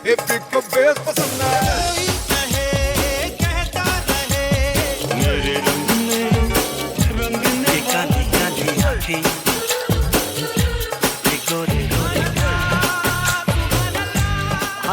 Hi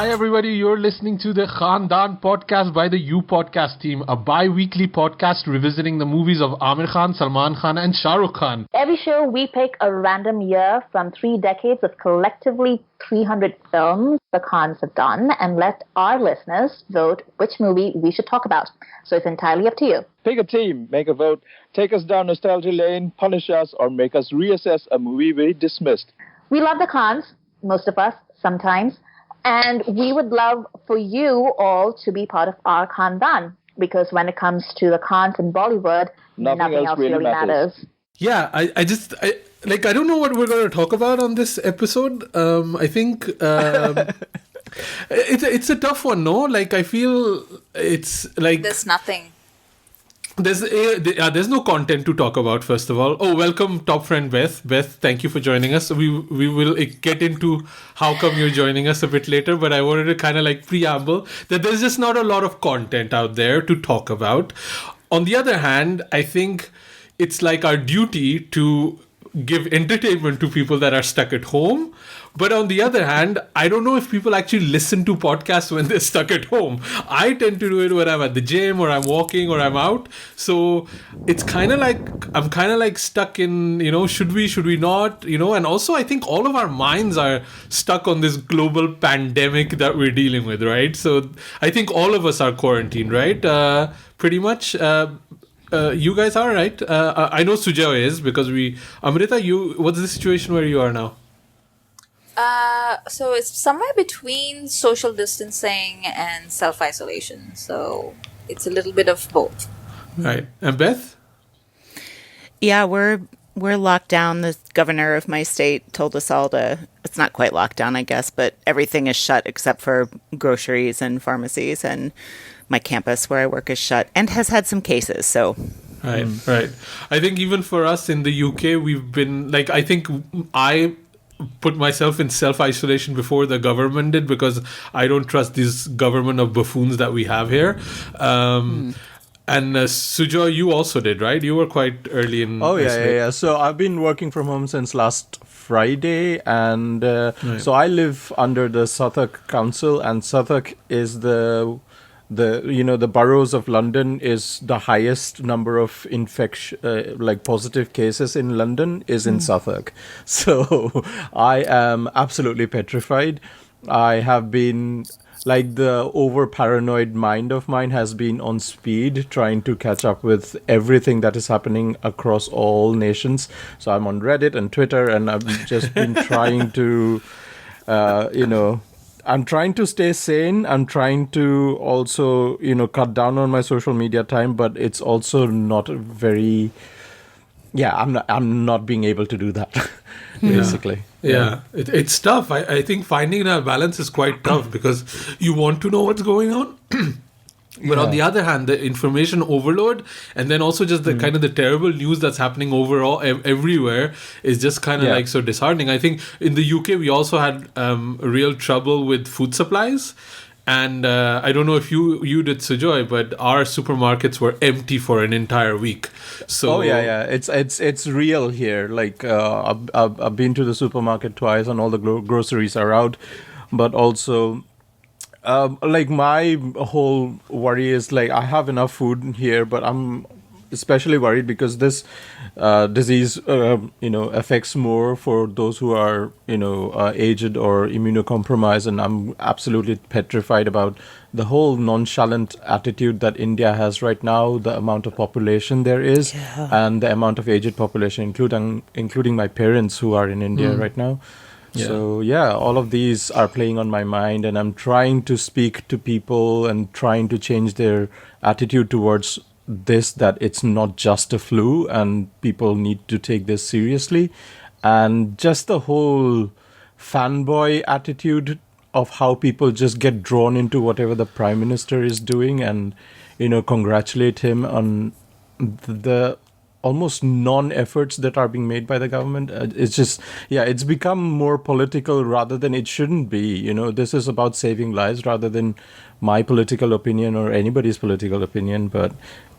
everybody, you're listening to the Khandaan podcast by the You Podcast team, a bi-weekly podcast revisiting the movies of Amir Khan, Salman Khan and Shah Rukh Khan. Every show we pick a random year from 3 decades of collectively 300 films the Khans have done and let our listeners vote which movie we should talk about. So it's entirely up to you. Pick a team, make a vote, take us down nostalgia lane, punish us, or make us reassess a movie we dismissed. We love the Khans, most of us, sometimes. And we would love for you all to be part of our Khandaan, because when it comes to the Khans in Bollywood, nothing else really matters. Yeah, I don't know what we're going to talk about on this episode. I think it's a tough one, no? Like, I feel it's like... There's nothing. There's no content to talk about, first of all. Oh, welcome, top friend Beth. Beth, thank you for joining us. We will get into how come you're joining us a bit later, but I wanted to kind of like preamble that there's just not a lot of content out there to talk about. On the other hand, I think it's like our duty to give entertainment to people that are stuck at home. But on the other hand, I don't know if people actually listen to podcasts when they're stuck at home. I tend to do it when I'm at the gym or I'm walking or I'm out. So it's kind of like, I'm kind of like stuck in, should we not, and also I think all of our minds are stuck on this global pandemic that we're dealing with, right? So I think all of us are quarantined, right? Pretty much. You guys are, right? I know Sujay is because Amrita, what's the situation where you are now? So it's somewhere between social distancing and self-isolation. So it's a little bit of both. Right. And Beth? Yeah, we're locked down. The governor of my state told us all it's not quite locked down, I guess, but everything is shut except for groceries and pharmacies, and my campus where I work is shut and has had some cases, so... Right. I think even for us in the UK, we've been, like, I think I put myself in self-isolation before the government did because I don't trust this government of buffoons that we have here. And Sujoy, you also did, right? You were quite early in... Oh, yeah. So I've been working from home since last Friday, and right. So I live under the Southwark Council, and Southwark is the boroughs of London is the highest number of positive cases in London is in Southwark. So I am absolutely petrified. I have been, like, the over paranoid mind of mine has been on speed trying to catch up with everything that is happening across all nations. So I'm on Reddit and Twitter, and I've just been trying to, I'm trying to stay sane. I'm trying to also, cut down on my social media time, but it's also not very... Yeah, I'm not being able to do that, basically. Yeah. It's tough. I think finding that balance is quite tough because you want to know what's going on. But on the other hand, the information overload and then also just the kind of the terrible news that's happening overall everywhere is just kind of like so disheartening. I think in the UK, we also had real trouble with food supplies. And I don't know if you did, Sujoy, but our supermarkets were empty for an entire week. So it's real here. Like I've been to the supermarket twice, and all the groceries are out. But also, my whole worry is like I have enough food here, but I'm especially worried because this disease affects more for those who are aged or immunocompromised, and I'm absolutely petrified about the whole nonchalant attitude that India has right now, the amount of population there is, and the amount of aged population, including my parents who are in India right now. So all of these are playing on my mind, and I'm trying to speak to people and trying to change their attitude towards this, that it's not just a flu and people need to take this seriously. And just the whole fanboy attitude of how people just get drawn into whatever the prime minister is doing and congratulate him on almost non-efforts that are being made by the government. It's just, it's become more political rather than it shouldn't be. This is about saving lives rather than my political opinion or anybody's political opinion. But,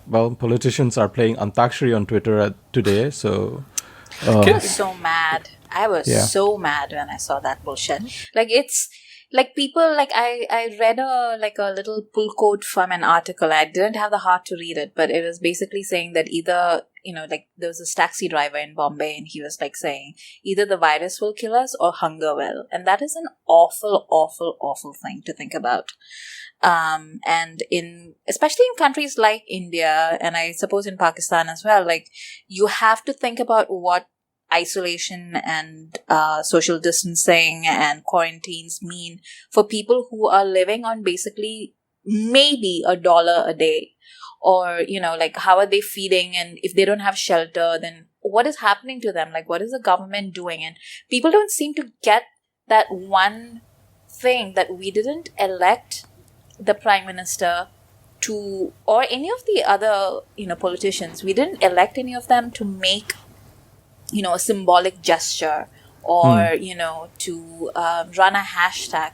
well, politicians are playing Antakshari on Twitter today, so... I was so mad. I was so mad when I saw that bullshit. Like, it's like people, like I read a little pull quote from an article. I didn't have the heart to read it, but it was basically saying that either, like there was this taxi driver in Bombay and he was like saying either the virus will kill us or hunger will. And that is an awful, awful, awful thing to think about. And especially in countries like India, and I suppose in Pakistan as well, like you have to think about what isolation and social distancing and quarantines mean for people who are living on basically maybe $1 a day, or like how are they feeding, and if they don't have shelter, then what is happening to them? Like, what is the government doing? And people don't seem to get that one thing, that we didn't elect the prime minister to, or any of the other politicians, we didn't elect any of them to make a symbolic gesture or to run a hashtag.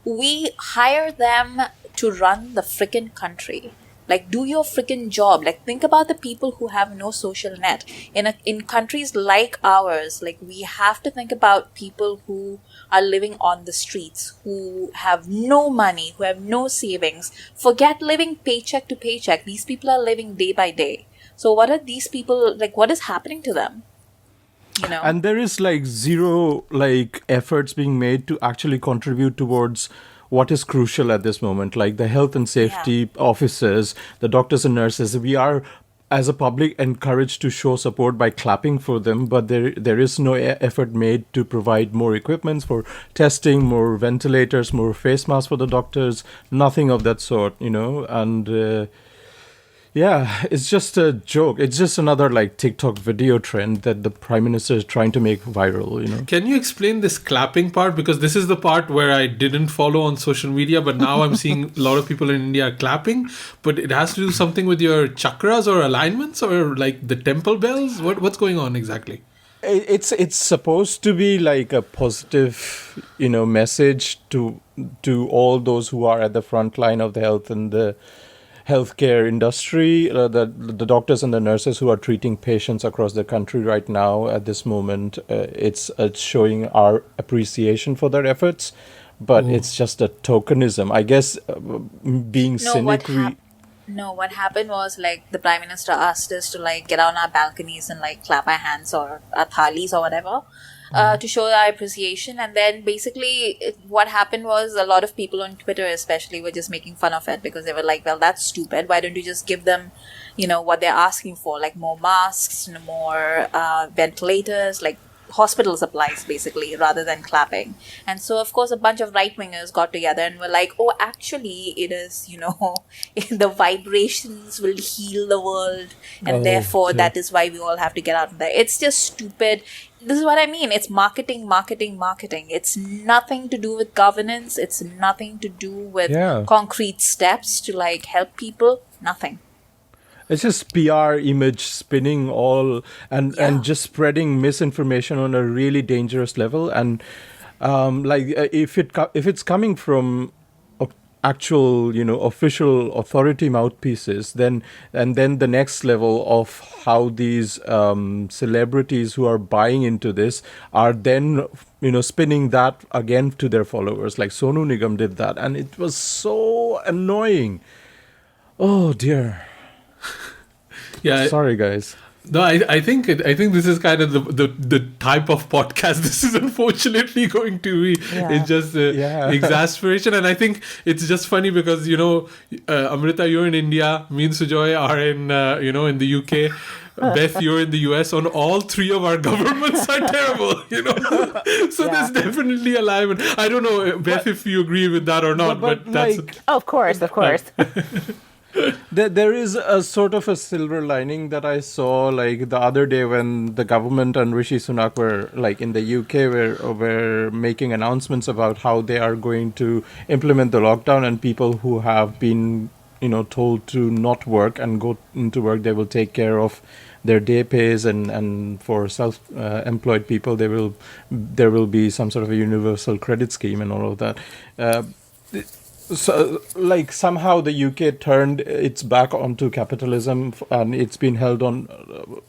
We hire them to run the frickin' country. Like, do your freaking job. Like, think about the people who have no social net. In countries like ours, like, we have to think about people who are living on the streets, who have no money, who have no savings. Forget living paycheck to paycheck. These people are living day by day. So what are these people, like, what is happening to them? And there is like zero like efforts being made to actually contribute towards what is crucial at this moment, like the health and safety officers, the doctors and nurses. We are, as a public, encouraged to show support by clapping for them, but there is no effort made to provide more equipment for testing, more ventilators, more face masks for the doctors, nothing of that sort, and... it's just a joke. It's just another like TikTok video trend that the prime minister is trying to make viral, Can you explain this clapping part? Because this is the part where I didn't follow on social media, but now I'm seeing a lot of people in India clapping. But it has to do something with your chakras or alignments or like the temple bells? What's going on exactly? It's supposed to be like a positive, message to all those who are at the front line of the health and the healthcare industry, the doctors and the nurses who are treating patients across the country right now at this moment. It's showing our appreciation for their efforts, but it's just a tokenism. I guess being cynic. What happened was like the prime minister asked us to like get on our balconies and like clap our hands or our thalis or whatever. To show our appreciation, and then basically what happened was a lot of people on Twitter especially were just making fun of it because they were like, well, that's stupid, why don't you just give them what they're asking for, like more masks, more ventilators, like hospital supplies basically, rather than clapping. And so of course a bunch of right-wingers got together and were like, oh, actually it is the vibrations will heal the world, and therefore that is why we all have to get out of there. It's just stupid. This is what I mean. It's marketing. It's nothing to do with governance. It's nothing to do with concrete steps to like help people. Nothing. It's just PR image spinning all and just spreading misinformation on a really dangerous level. And if it's coming from actual official authority mouthpieces, then the next level of how these celebrities who are buying into this are then spinning that again to their followers, like Sonu Nigam did that, and it was so annoying. Oh dear. Sorry guys. No, I think this is kind of the type of podcast this is unfortunately going to be. It's just exasperation, and I think it's just funny because Amrita, you're in India, me and Sujoy are in in the UK. Beth, you're in the US. On all three of our governments are terrible, So there's definitely alignment. I don't know, Beth, if you agree with that or not, but that's of course. There is a sort of a silver lining that I saw like the other day when the government and Rishi Sunak were like in the UK were making announcements about how they are going to implement the lockdown, and people who have been told to not work and go into work, they will take care of their day pays, and for self-employed people, there will be some sort of a universal credit scheme and all of that. So, like, somehow the UK turned its back onto capitalism, and it's been held on,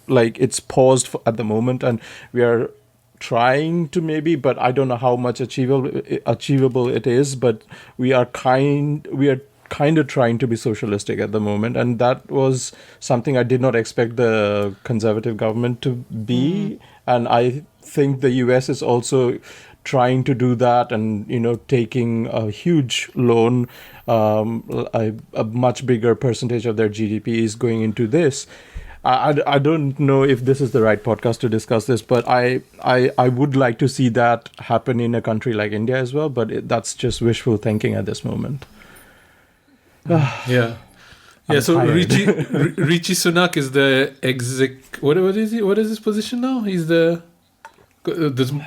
like, it's paused at the moment, and we are trying to maybe, but I don't know how much achievable it is, but we are kind of trying to be socialistic at the moment, and that was something I did not expect the Conservative government to be. And I think the US is also trying to do that, and taking a huge loan, a much bigger percentage of their GDP is going into this. I don't know if this is the right podcast to discuss this, but I would like to see that happen in a country like India as well, but that's just wishful thinking at this moment. Yeah. So Rishi Sunak is the what is he? What is his position now? He's the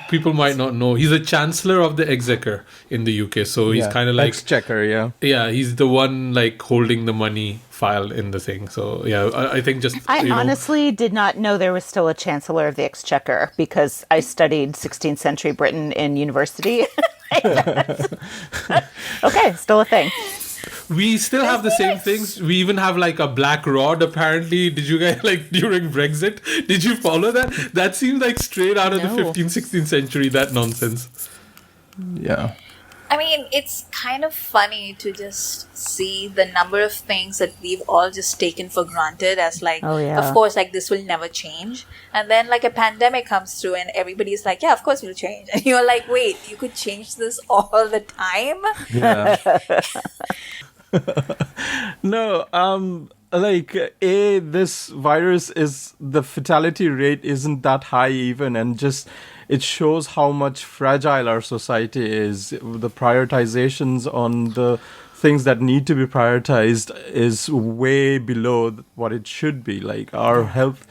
people might not know. He's the Chancellor of the Exchequer in the UK. So he's kind of like Exchequer, yeah. He's the one like holding the money file in the thing. So yeah, I think just I honestly did not know there was still a Chancellor of the Exchequer because I studied 16th century Britain in university. Okay, still a thing. We still have the same things. We even have like a black rod, apparently. Did you guys, like, during Brexit, did you follow that? That seems like straight out of the 15th, 16th century, that nonsense. Yeah. I mean, it's kind of funny to just see the number of things that we've all just taken for granted as like, of course, like this will never change. And then like a pandemic comes through and everybody's like, yeah, of course we'll change. And you're like, wait, you could change this all the time? Yeah. No, this virus the fatality rate isn't that high even, and just it shows how much fragile our society is. The prioritizations on the things that need to be prioritized is way below what it should be. Like, our health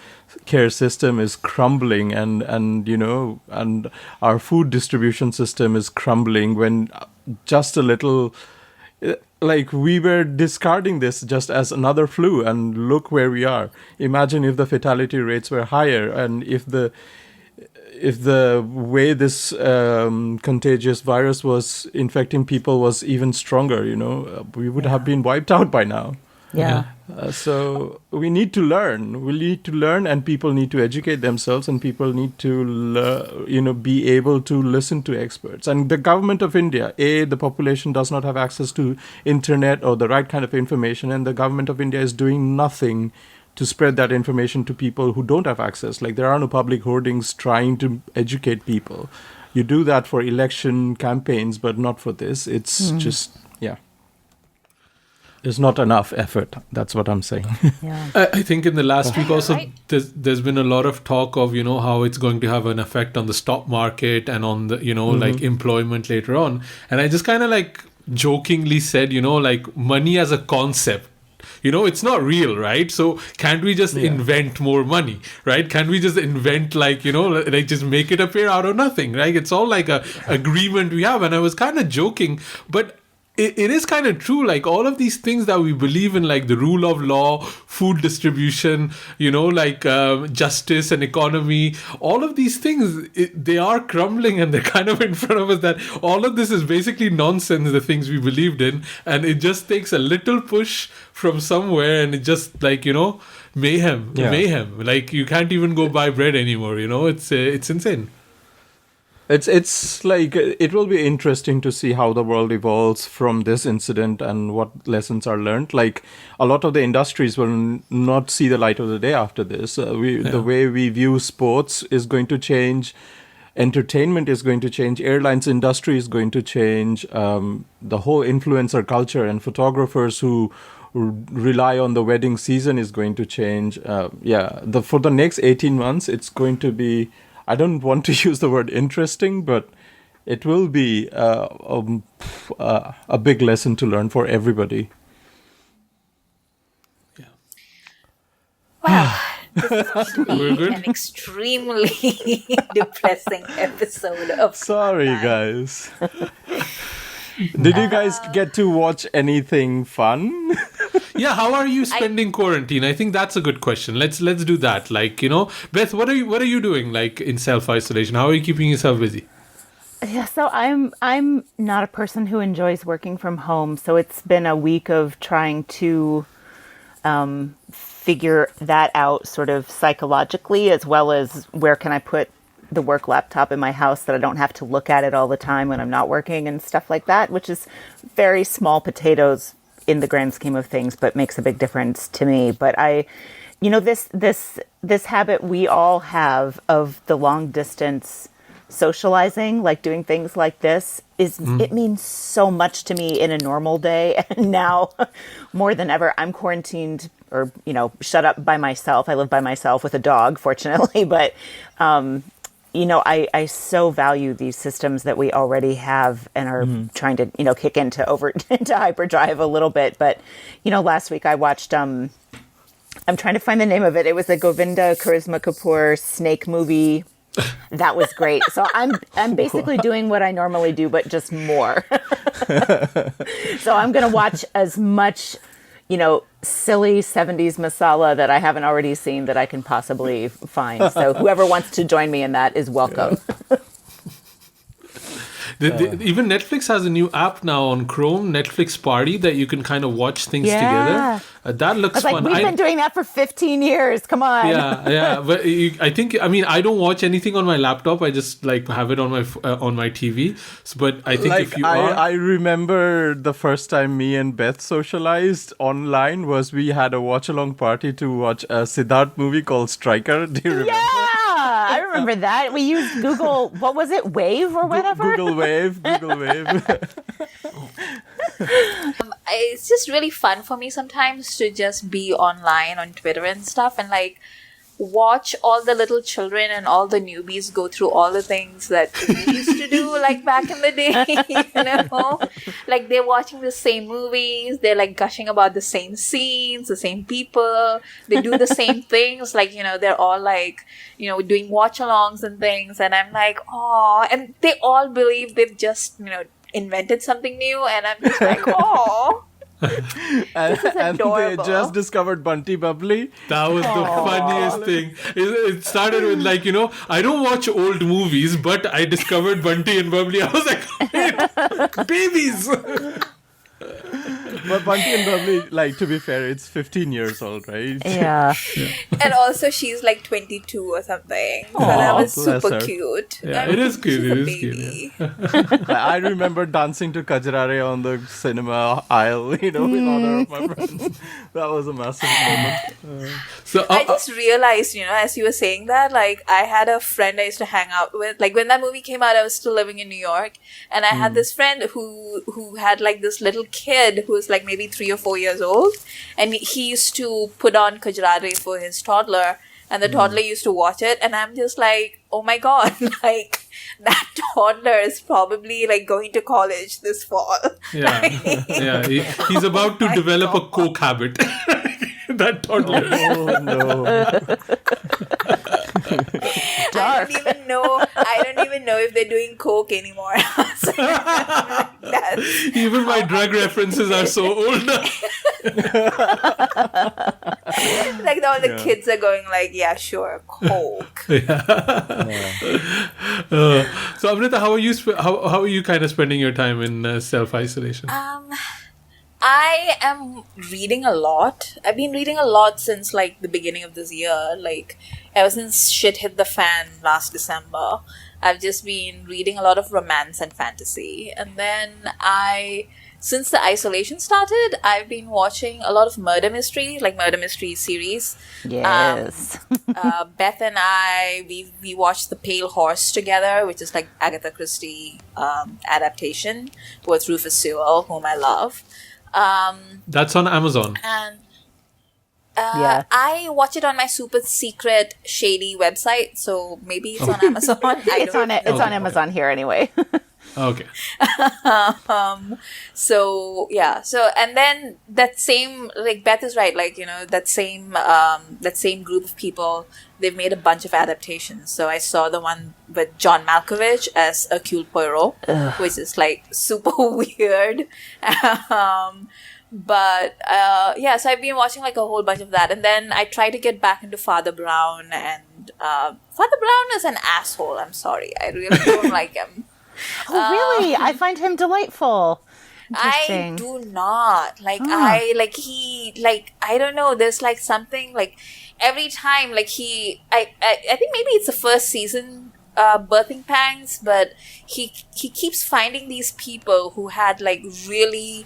care system is crumbling, and our food distribution system is crumbling when just a little. Like, we were discarding this just as another flu, and look where we are. Imagine if the fatality rates were higher, and if the way this contagious virus was infecting people was even stronger, we would have been wiped out by now. Yeah. So we need to learn. We need to learn, and people need to educate themselves, and people need to, be able to listen to experts. And the government of India, the population does not have access to internet or the right kind of information, and the government of India is doing nothing to spread that information to people who don't have access. Like, there are no public hoardings trying to educate people. You do that for election campaigns, but not for this. It's just, there's not enough effort. That's what I'm saying. Yeah. I think in the last week also, there's been a lot of talk of, how it's going to have an effect on the stock market and on the, like employment later on. And I just kind of like jokingly said, like money as a concept, it's not real, right? So can't we just invent more money, right? Can't we just invent like, like just make it appear out of nothing, right? It's all like a agreement we have. And I was kind of joking, but it is kind of true. Like, all of these things that we believe in, like the rule of law, food distribution, like justice and economy, all of these things, they are crumbling, and they're kind of in front of us, that all of this is basically nonsense, the things we believed in. And it just takes a little push from somewhere, and it just like, mayhem. Like, you can't even go buy bread anymore, it's insane. It's like, it will be interesting to see how the world evolves from this incident and what lessons are learned. Like, a lot of the industries will not see the light of the day after this. The way we view sports is going to change. Entertainment is going to change. Airlines industry is going to change. The whole influencer culture and photographers who rely on the wedding season is going to change. For the next 18 months, it's going to be, I don't want to use the word interesting, but it will be a big lesson to learn for everybody. Yeah. Wow. This is going to be an extremely depressing episode of Sorry, guys. Did you guys get to watch anything fun? Yeah, how are you spending quarantine? I think that's a good question. Let's do that. Like, Beth, what are you doing like in self-isolation? How are you keeping yourself busy? Yeah, so I'm not a person who enjoys working from home, so it's been a week of trying to figure that out sort of psychologically, as well as where can I put the work laptop in my house that I don't have to look at it all the time when I'm not working and stuff like that, which is very small potatoes in the grand scheme of things, but makes a big difference to me. But this habit we all have of the long distance socializing, like doing things like this, it means so much to me in a normal day. And now more than ever, I'm quarantined or, shut up by myself. I live by myself with a dog, fortunately, but, I so value these systems that we already have and are trying to, kick into hyperdrive a little bit. But, last week I watched, I'm trying to find the name of it. It was a Govinda Charisma Kapoor snake movie. That was great. So I'm basically doing what I normally do, but just more. So I'm going to watch as much, silly 70s masala that I haven't already seen that I can possibly find. So whoever wants to join me in that is welcome. Even Netflix has a new app now on Chrome, Netflix Party, that you can kind of watch things together. That looks fun. We've been doing that for 15 years. Come on. Yeah. But I don't watch anything on my laptop. I just have it on my TV. But I think if you I remember the first time me and Beth socialized online was we had a watch-along party to watch a Siddharth movie called Striker. Do you remember? Yeah, I remember that. We used Google, what was it, Wave or whatever? Google Wave. It's just really fun for me sometimes to just be online on Twitter and stuff and watch all the little children and all the newbies go through all the things that we used to do back in the day, they're watching the same movies, they're gushing about the same scenes, the same people, they do the same things, they're all doing watch-alongs and things, and I'm oh, and they all believe they've just invented something new, and I'm just oh. and they just discovered Bunty Bubbly. That was the funniest thing. It started with I don't watch old movies, but I discovered Bunty and Bubbly. I was like, babies. But Bunty and Bubbly, to be fair, it's 15 years old, right? Yeah. And also she's 22 or something. So that was super cute. Yeah, it is cute. It is cute. Yeah. I remember dancing to Kajrare on the cinema aisle, with other of my friends. That was a massive moment. I just realized, as you were saying that, I had a friend I used to hang out with. When that movie came out, I was still living in New York. And I had this friend who had this little kid who was maybe 3 or 4 years old, and he used to put on Kajrare for his toddler, and the toddler used to watch it, and I'm just oh my god, that toddler is probably going to college this fall. Yeah, he's about to develop a coke habit. That toddler. Oh no. I don't even know if they're doing coke anymore. Even my drug references are so old now. All the kids are going yeah, sure, coke. So Amrita, how are you kind of spending your time in self-isolation? I am reading a lot. I've been reading a lot since the beginning of this year. Ever since shit hit the fan last December, I've just been reading a lot of romance and fantasy. And then since the isolation started, I've been watching a lot of murder mystery series. Yes. Beth and I, we watched The Pale Horse together, which is Agatha Christie adaptation with Rufus Sewell, whom I love. That's on Amazon. And I watch it on my super secret shady website, so maybe it's on Amazon. It's on Amazon here anyway. Okay. So and then that same Beth is right, that same group of people, they've made a bunch of adaptations. So I saw the one with John Malkovich as Hercule Poirot, which is super weird. But so I've been watching like a whole bunch of that, and then I try to get back into Father Brown, and Father Brown is an asshole. I'm sorry, I really don't like him. Oh, really? I find him delightful. I do not I don't know. There's like something like every time like I think maybe it's the first season. Birthing pangs, but he keeps finding these people who had like really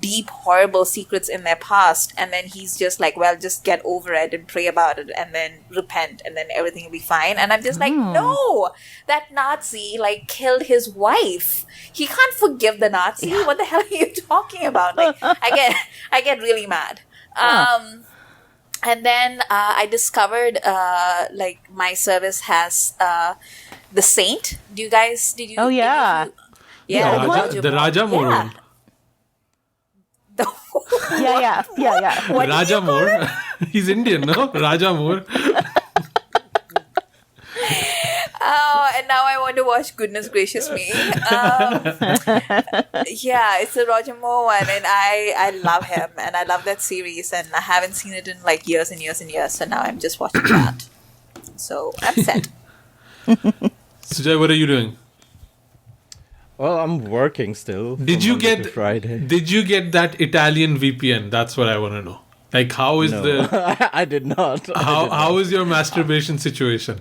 deep, horrible secrets in their past, and then he's just like, well, just get over it and pray about it and then repent and then everything will be fine. And I'm just like, no, that Nazi like killed his wife. He can't forgive the Nazi. What the hell are you talking about? Like I get really mad. And then I discovered like my service has the Saint. Did you? Oh yeah. The Raja Moran. Yeah. Raja Moore. He's Indian, no? Raja Moore. Oh, and now I want to watch Goodness Gracious Me. It's the Roger Moore one, and I love him, and I love that series, and I haven't seen it in like years and years and years, so now I'm just watching that. So I'm set. Sujay, what are you doing? Well, I'm working still. Did you get Friday? Did you get that Italian VPN? That's what I want to know. Like, how is I did not. How is your masturbation situation?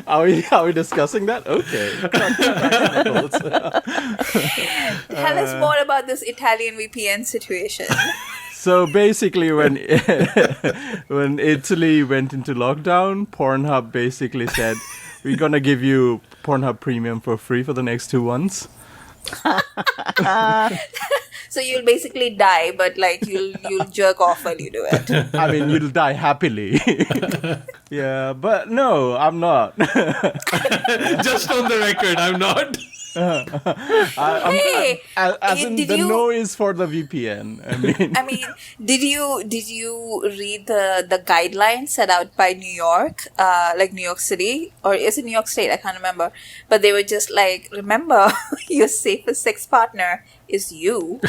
Are we discussing that? Okay. Tell us more about this Italian VPN situation. So basically, when Italy went into lockdown, Pornhub basically said, we're going to give you Pornhub Premium for free for the next 2 months. So you'll basically die, but like you'll jerk off while you do it. I mean, you'll die happily. Yeah, but no, I'm not. Just on the record, I'm not. No is for the VPN. I mean, did you read the guidelines set out by New York, like New York City, or is it New York State? I can't remember. But they were just like, remember, your safest sex partner is you.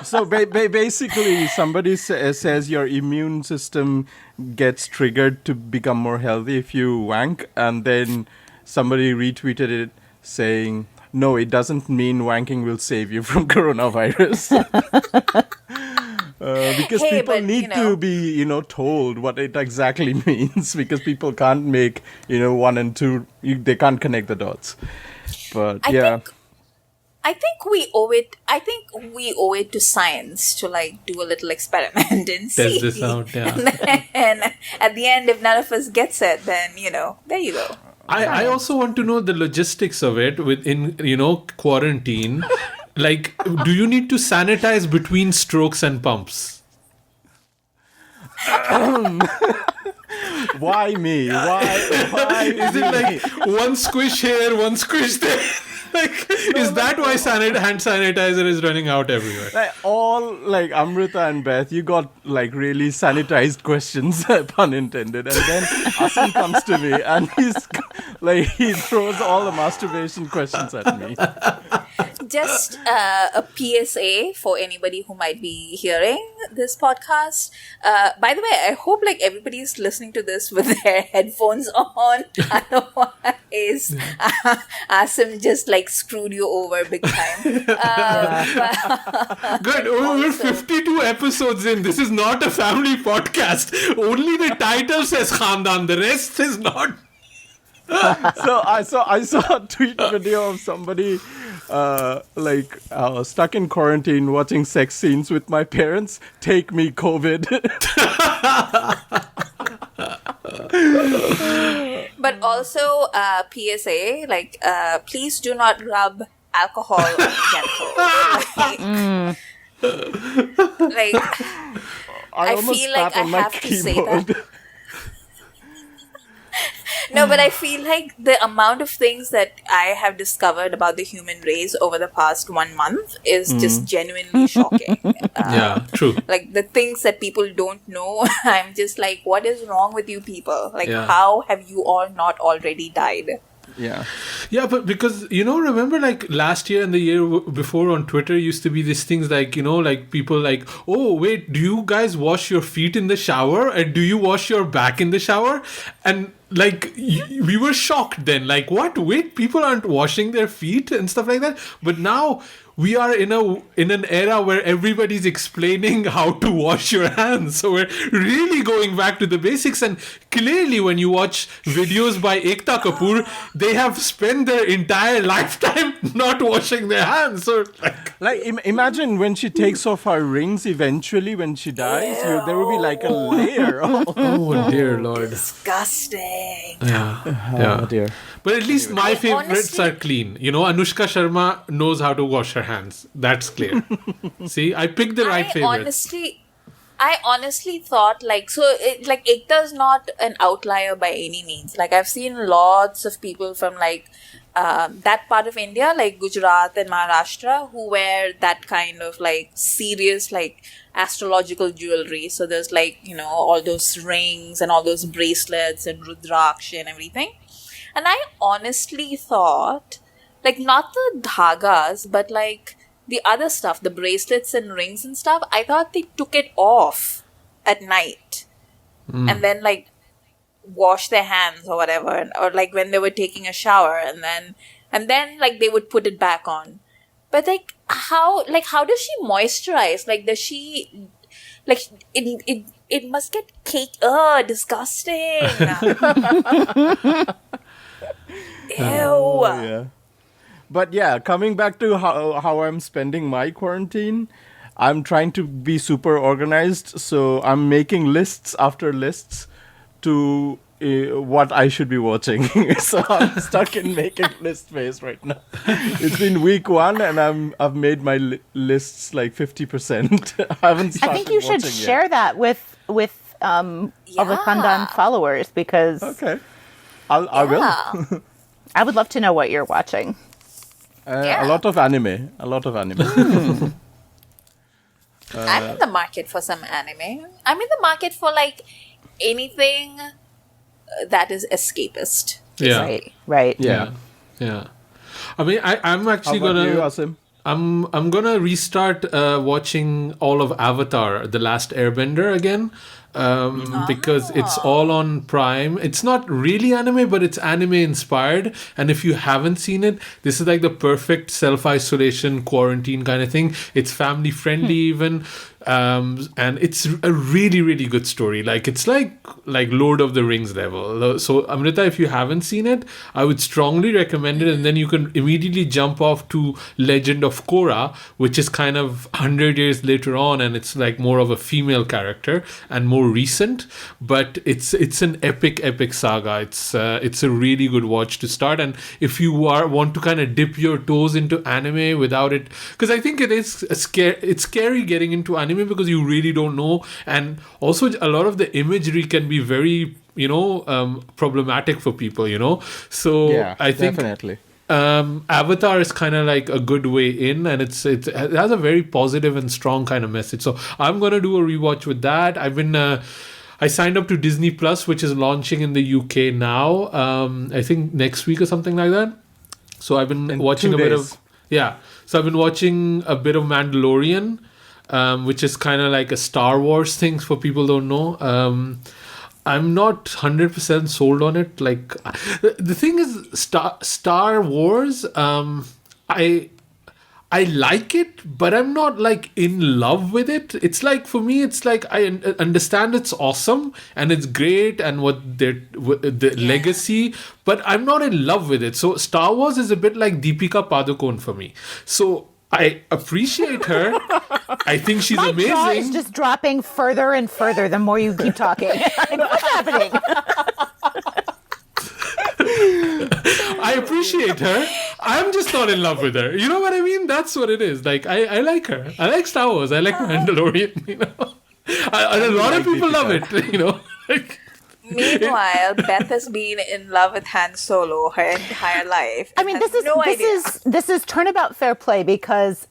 So basically, somebody says your immune system gets triggered to become more healthy if you wank, and then somebody retweeted it saying, no, it doesn't mean wanking will save you from coronavirus. Because people need to be, told what it exactly means, because people can't make, 1 and 2, they can't connect the dots. But I think we owe it. I think we owe it to science to like do a little experiment and see. Test this out, yeah. And at the end, if none of us gets it, then there you go. I also want to know the logistics of it within quarantine. Like, do you need to sanitize between strokes and pumps? Why me? Why is it like one squish here, one squish there? Like, is that why hand sanitizer is running out everywhere? Like Amrita and Beth, you got like really sanitized questions, pun intended, and then Asim comes to me and he throws all the masturbation questions at me. Just a PSA for anybody who might be hearing this podcast. By the way, I hope like everybody's listening to this with their headphones on. Otherwise, Asim just like screwed you over big time. Good. We're 52 episodes in. This is not a family podcast. Only the title says Khandaan. The rest is not. So I saw a tweet video of somebody stuck in quarantine watching sex scenes with my parents. Take me, COVID. But also, PSA, please do not rub alcohol on your genitals. I feel like I have to say that. No, but I feel like the amount of things that I have discovered about the human race over the past 1 month is just genuinely shocking. Yeah, true. Like the things that people don't know, I'm just like, what is wrong with you people? Like, how have you all not already died? Yeah, but because, remember like last year and the year before on Twitter used to be these things like, like people like, oh, wait, do you guys wash your feet in the shower? And do you wash your back in the shower? And like, we were shocked then. Like, what? Wait, people aren't washing their feet and stuff like that? But now we are in an era where everybody's explaining how to wash your hands. So we're really going back to the basics. And clearly, when you watch videos by Ekta Kapoor, they have spent their entire lifetime not washing their hands. So imagine when she takes off her rings eventually when she dies, there will be like a layer. Oh dear Lord. Disgusting. Yeah. Oh dear. But at least my favorites are clean. Anushka Sharma knows how to wash her hands. That's clear. See, I picked the right favorites. I honestly thought Ekta's not an outlier by any means. Like, I've seen lots of people from that part of India, like Gujarat and Maharashtra, who wear that kind of serious astrological jewelry. So there's all those rings and all those bracelets and Rudraksh and everything. And I honestly thought, not the dhagas, but the other stuff, the bracelets and rings and stuff, I thought they took it off at night. And then wash their hands or whatever, or when they were taking a shower, and then they would put it back on. But how does she moisturize? Does she it must get cake? Ugh, disgusting. Ew. Yeah. But yeah, coming back to how I'm spending my quarantine, I'm trying to be super organized. So I'm making lists after lists to what I should be watching. So I'm stuck in making list phase right now. It's been week 1 and I've made my lists 50%. I haven't started. I think you should share that with all the Khandaan followers, because okay, I will. I would love to know what you're watching. A lot of anime. I'm in the market for some anime. I'm in the market for anything that is escapist. Yeah. Right. Yeah. I mean, I'm actually gonna. You, Asim? I'm gonna restart watching all of Avatar: The Last Airbender again. Because it's all on Prime. It's not really anime, but it's anime inspired. And if you haven't seen it, this is the perfect self-isolation quarantine kind of thing. It's family friendly even. And it's a really, really good story. It's like Lord of the Rings level. So Amrita, if you haven't seen it, I would strongly recommend it. And then you can immediately jump off to Legend of Korra, which is kind of 100 years later on, and it's more of a female character and more recent. But it's an epic saga. It's a really good watch to start. And if you want to kind of dip your toes into anime without it, because I think it's scary getting into anime because you really don't know, and also a lot of the imagery can be very problematic for people, so yeah, I think definitely Avatar is kind of a good way in, and it has a very positive and strong kind of message. So I'm gonna do a rewatch with that. I signed up to Disney Plus, which is launching in the UK now, I think next week or something like that. So I've been watching a bit of Mandalorian, which is kind of a Star Wars thing for people who don't know. I'm not 100% sold on it. The thing is, Star Wars, I like it, but I'm not in love with it. It's for me, it's I understand it's awesome and it's great and what the legacy, but I'm not in love with it. So Star Wars is a bit like Deepika Padukone for me. So I appreciate her. I think she's amazing. My jaw is just dropping further and further the more you keep talking. What's happening? I appreciate her. I'm just not in love with her. You know what I mean? That's what it is. I like her. I like Star Wars. I like Mandalorian. A lot of people love it. Meanwhile, Beth has been in love with Han Solo her entire life. I mean, this is turnabout fair play, because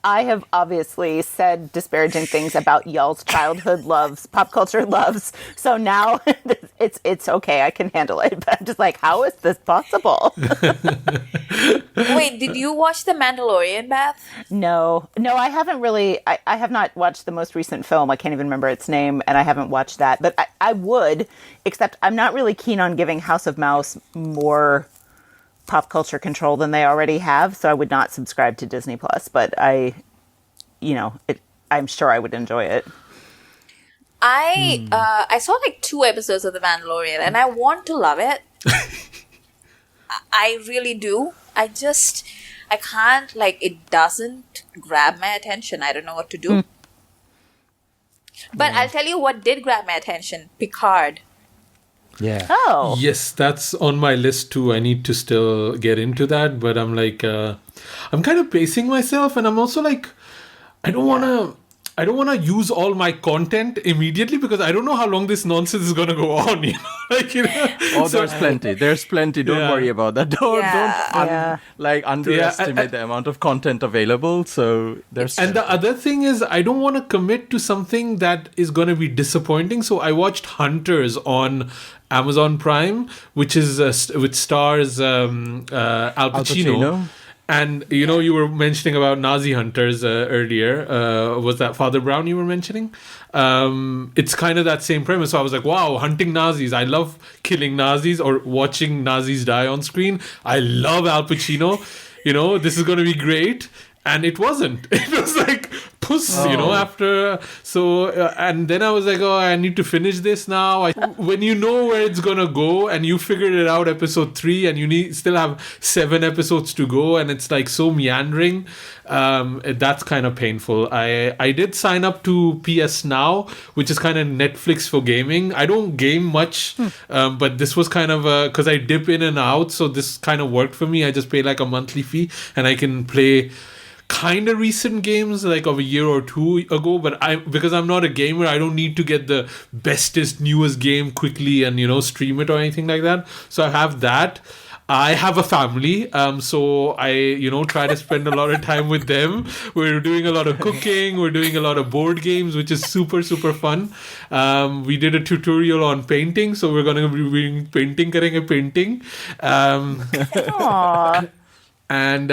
I have obviously said disparaging things about y'all's childhood loves, pop culture loves. So now it's okay. I can handle it. But I'm just like, how is this possible? Wait, did you watch The Mandalorian, Beth? No, I haven't really. I have not watched the most recent film. I can't even remember its name, and I haven't watched that. But I would, except I'm not really keen on giving House of Mouse more pop culture control than they already have. So I would not subscribe to Disney Plus. But I'm sure I would enjoy it. I saw like 2 episodes of The Mandalorian, and I want to love it. I really do. I can't, like, it doesn't grab my attention. I don't know what to do. But I'll tell you what did grab my attention. Picard. Yeah. Oh. Yes, that's on my list too. I need to still get into that, but I'm like, I'm kind of pacing myself, and I'm also like, I don't want to use all my content immediately because I don't know how long this nonsense is going to go on. Oh, there's plenty. There's plenty. Don't worry about that. Don't underestimate the amount of content available. So there's. And the other thing is, I don't want to commit to something that is going to be disappointing. So I watched Hunters on Amazon Prime, which is which stars Al Pacino. And, you were mentioning about Nazi hunters earlier. Was that Father Brown you were mentioning? It's kind of that same premise. So I was like, wow, hunting Nazis. I love killing Nazis or watching Nazis die on screen. I love Al Pacino. This is going to be great. And it wasn't. It was like, puss, after. So, and then I was like, oh, I need to finish this now. When you know where it's going to go and you figured it out episode 3 and you still have 7 episodes to go and it's like so meandering, that's kind of painful. I did sign up to PS Now, which is kind of Netflix for gaming. I don't game much, but this was kind of because I dip in and out. So this kind of worked for me. I just pay like a monthly fee and I can play kind of recent games like of a year or 2 ago, but because I'm not a gamer, I don't need to get the bestest, newest game quickly and stream it or anything like that. So I have that. I have a family, so I try to spend a lot of time with them. We're doing a lot of cooking, we're doing a lot of board games, which is super fun. We did a tutorial on painting, so we're gonna be doing painting. Aww. And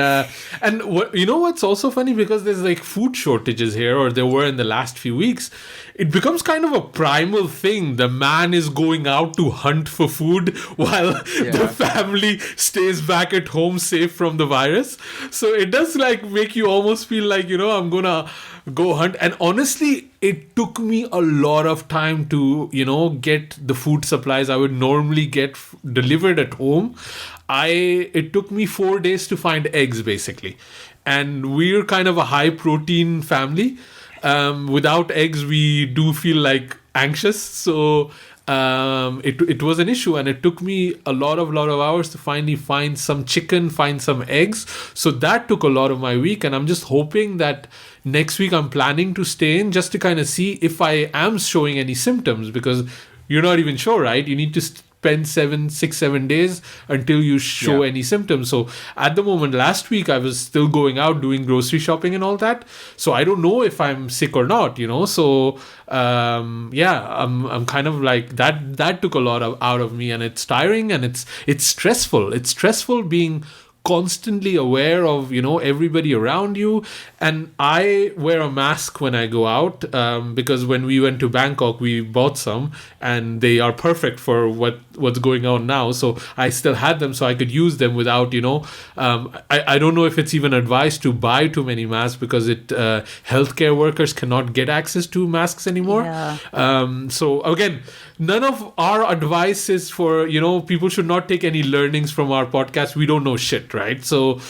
what's also funny, because there's like food shortages here, or there were in the last few weeks, it becomes kind of a primal thing. The man is going out to hunt for food while the family stays back at home safe from the virus. So it does like make you almost feel like, I'm gonna go hunt. And honestly, it took me a lot of time to, get the food supplies I would normally get delivered at home. It took me 4 days to find eggs, basically. And we're kind of a high protein family. Without eggs, we do feel like anxious. So it was an issue, and it took me a lot of hours to finally find some chicken, find some eggs. So that took a lot of my week, and I'm just hoping that next week I'm planning to stay in just to kind of see if I am showing any symptoms, because you're not even sure, right? You need to spend 7 days until you show any symptoms. So at the moment, last week I was still going out doing grocery shopping and all that. So I don't know if I'm sick or not, So I'm kind of like that took a lot out of me, and it's tiring and it's stressful. It's stressful being constantly aware of everybody around you. And I wear a mask when I go out, because when we went to Bangkok we bought some and they are perfect for what's going on now. So I still had them so I could use them without I don't know if it's even advised to buy too many masks, because healthcare workers cannot get access to masks anymore. So again, none of our advice is for people should not take any learnings from our podcast. We don't know shit, right? So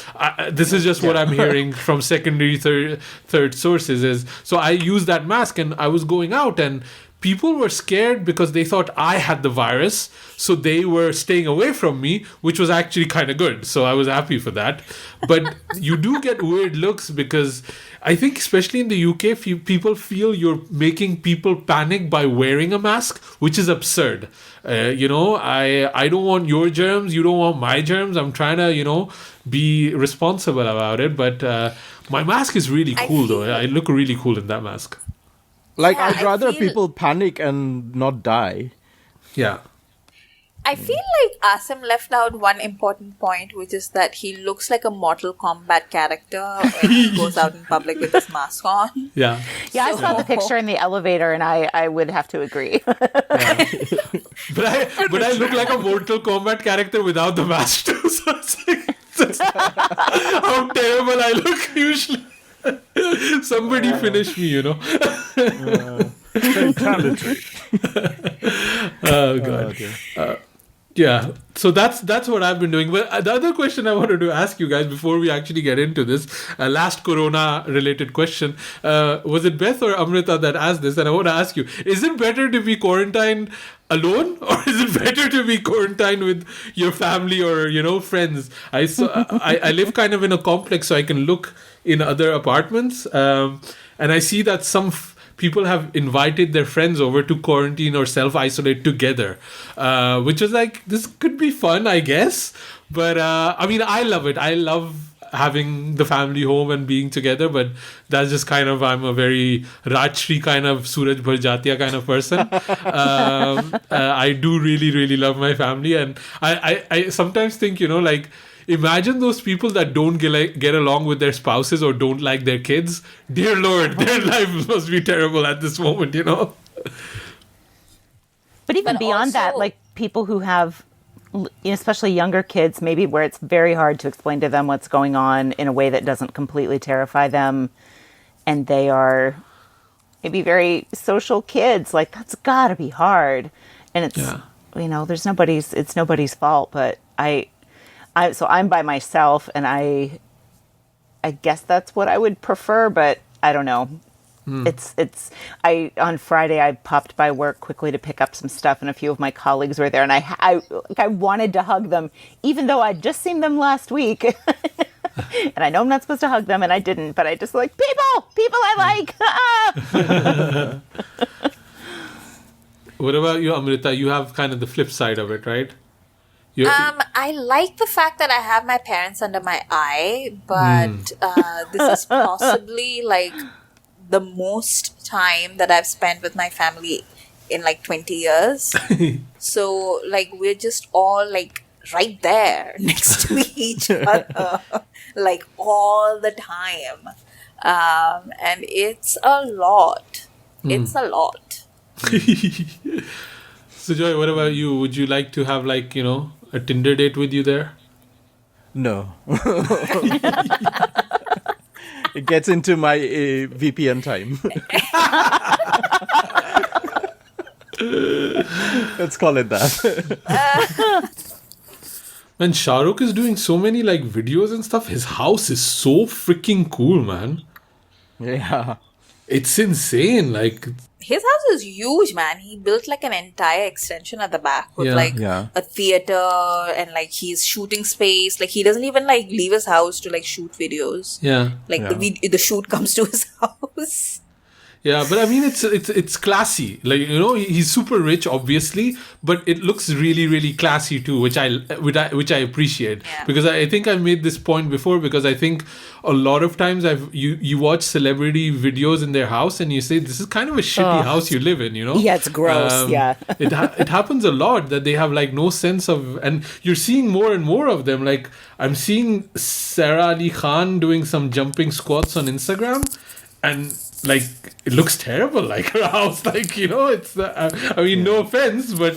this is just what I'm hearing from secondary third sources. So I use that mask, and I was going out and people were scared because they thought I had the virus, so they were staying away from me, which was actually kind of good. So I was happy for that. But you do get weird looks because I think, especially in the UK, people feel you're making people panic by wearing a mask, which is absurd. I don't want your germs, you don't want my germs. I'm trying to, be responsible about it. But my mask is really cool, though. I look really cool in that mask. Like, I'd rather people panic and not die. Yeah. I feel like Asim left out one important point, which is that he looks like a Mortal Kombat character when he goes out in public with his mask on. Yeah. Yeah, I saw the picture in the elevator, and I would have to agree. Yeah. But I look like a Mortal Kombat character without the mask too. So it's how terrible I look usually. Somebody finish me, Fatality. Oh god. Yeah, so that's what I've been doing. But the other question I wanted to ask you guys before we actually get into this last corona related question, was it Beth or Amrita that asked this? And I want to ask you, is it better to be quarantined alone, or is it better to be quarantined with your family or friends? I live kind of in a complex, so I can look in other apartments, and I see that some people have invited their friends over to quarantine or self-isolate together, which is like, this could be fun, I guess. But I love it. I love having the family home and being together, but that's just kind of, I'm a very Rajshri kind of Suraj Bhar Jatiya kind of person. I do really, really love my family. And I sometimes think, imagine those people that don't get along with their spouses or don't like their kids. Dear Lord, their life must be terrible at this moment, But even beyond that, like people who have, especially younger kids, maybe where it's very hard to explain to them what's going on in a way that doesn't completely terrify them, and they are maybe very social kids, like that's gotta be hard. And it's, it's nobody's fault, but so I'm by myself, and I guess that's what I would prefer, but I don't know. On Friday I popped by work quickly to pick up some stuff, and a few of my colleagues were there, and I wanted to hug them, even though I'd just seen them last week. And I know I'm not supposed to hug them, and I didn't, but I just like, people I like. What about you, Amrita? You have kind of the flip side of it, right? I like the fact that I have my parents under my eye, but this is possibly like the most time that I've spent with my family in like 20 years. So like we're just all like right there next to each other, like all the time. And it's a lot. It's a lot. So Joy, what about you? Would you like to have like, a Tinder date with you there? No. It gets into my VPN time. Let's call it that. Man, Shah Rukh is doing so many like videos and stuff. His house is so freaking cool, man. Yeah. It's insane. Like, his house is huge, man. He built like an entire extension at the back with a theater and like his shooting space. Like he doesn't even like leave his house to like shoot videos. Yeah. Like the shoot comes to his house. Yeah, but I mean, it's classy. Like, he's super rich, obviously, but it looks really, really classy too, which I appreciate. Yeah. Because I think I've made this point before, because I think a lot of times you watch celebrity videos in their house and you say, this is kind of a shitty house you live in, Yeah, it's gross. It happens a lot that they have like no sense of, and you're seeing more and more of them. Like I'm seeing Sarah Ali Khan doing some jumping squats on Instagram, and like it looks terrible, like her house, like it's no offense, but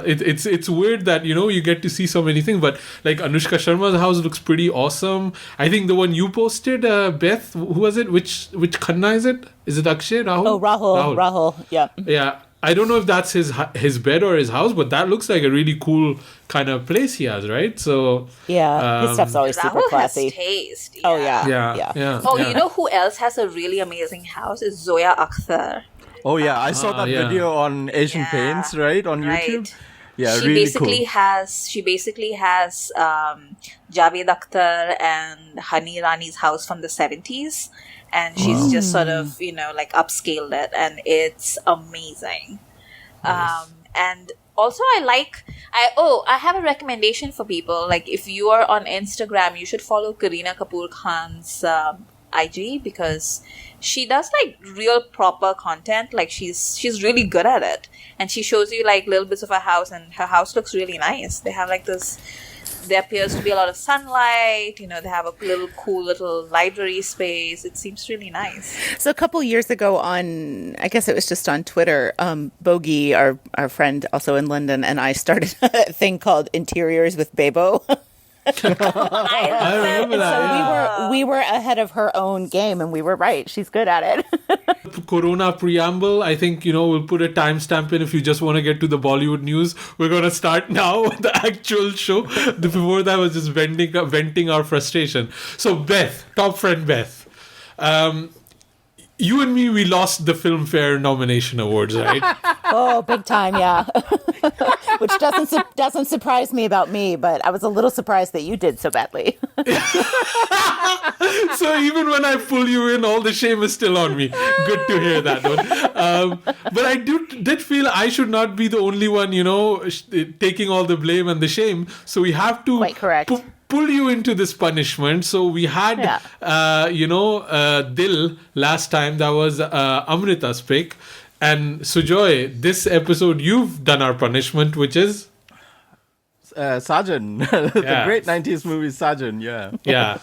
it's weird that you get to see so many things. But like Anushka Sharma's house looks pretty awesome. I think the one you posted, Beth, who was it, which Khanna is it Akshay, Rahul? Oh, Rahul, yeah. I don't know if that's his bed or his house, but that looks like a really cool kind of place he has, right? So his stuff's always super classy. Has taste. Yeah. Oh yeah. Oh, you know who else has a really amazing house? Is Zoya Akhtar. Oh yeah, I saw that video on Asian Paints, right, on YouTube. Yeah, she really basically cool. She basically has Javed Akhtar and Hani Rani's house from the 70s, and she's just sort of like upscaled it, and it's amazing. Nice. And also I have a recommendation for people. Like, if you are on Instagram, you should follow Kareena Kapoor Khan's IG, because she does like real proper content. Like, she's really good at it, and she shows you like little bits of her house, and her house looks really nice. They have like this, there appears to be a lot of sunlight. They have a cool little library space. It seems really nice. So a couple years ago I guess it was just on Twitter, Bogey, our friend also in London, and I started a thing called Interiors with Bebo. I remember that. So we were ahead of her own game, and we were right. She's good at it. Corona preamble, I think, we'll put a timestamp in if you just want to get to the Bollywood news. We're going to start now with the actual show. Before that was just venting our frustration. So Beth, top friend Beth, you and me, we lost the Filmfare nomination awards, right? Oh, big time, yeah. Which doesn't surprise me about me, but I was a little surprised that you did so badly. So even when I pull you in, all the shame is still on me. Good to hear that one. But I did feel I should not be the only one, taking all the blame and the shame. So we have to Quite correct. Pull you into this punishment. So we had, Dil last time. That was Amrita's pick. And Sujoy, this episode you've done our punishment, which is Saajan, the great 90s movie Saajan, yeah.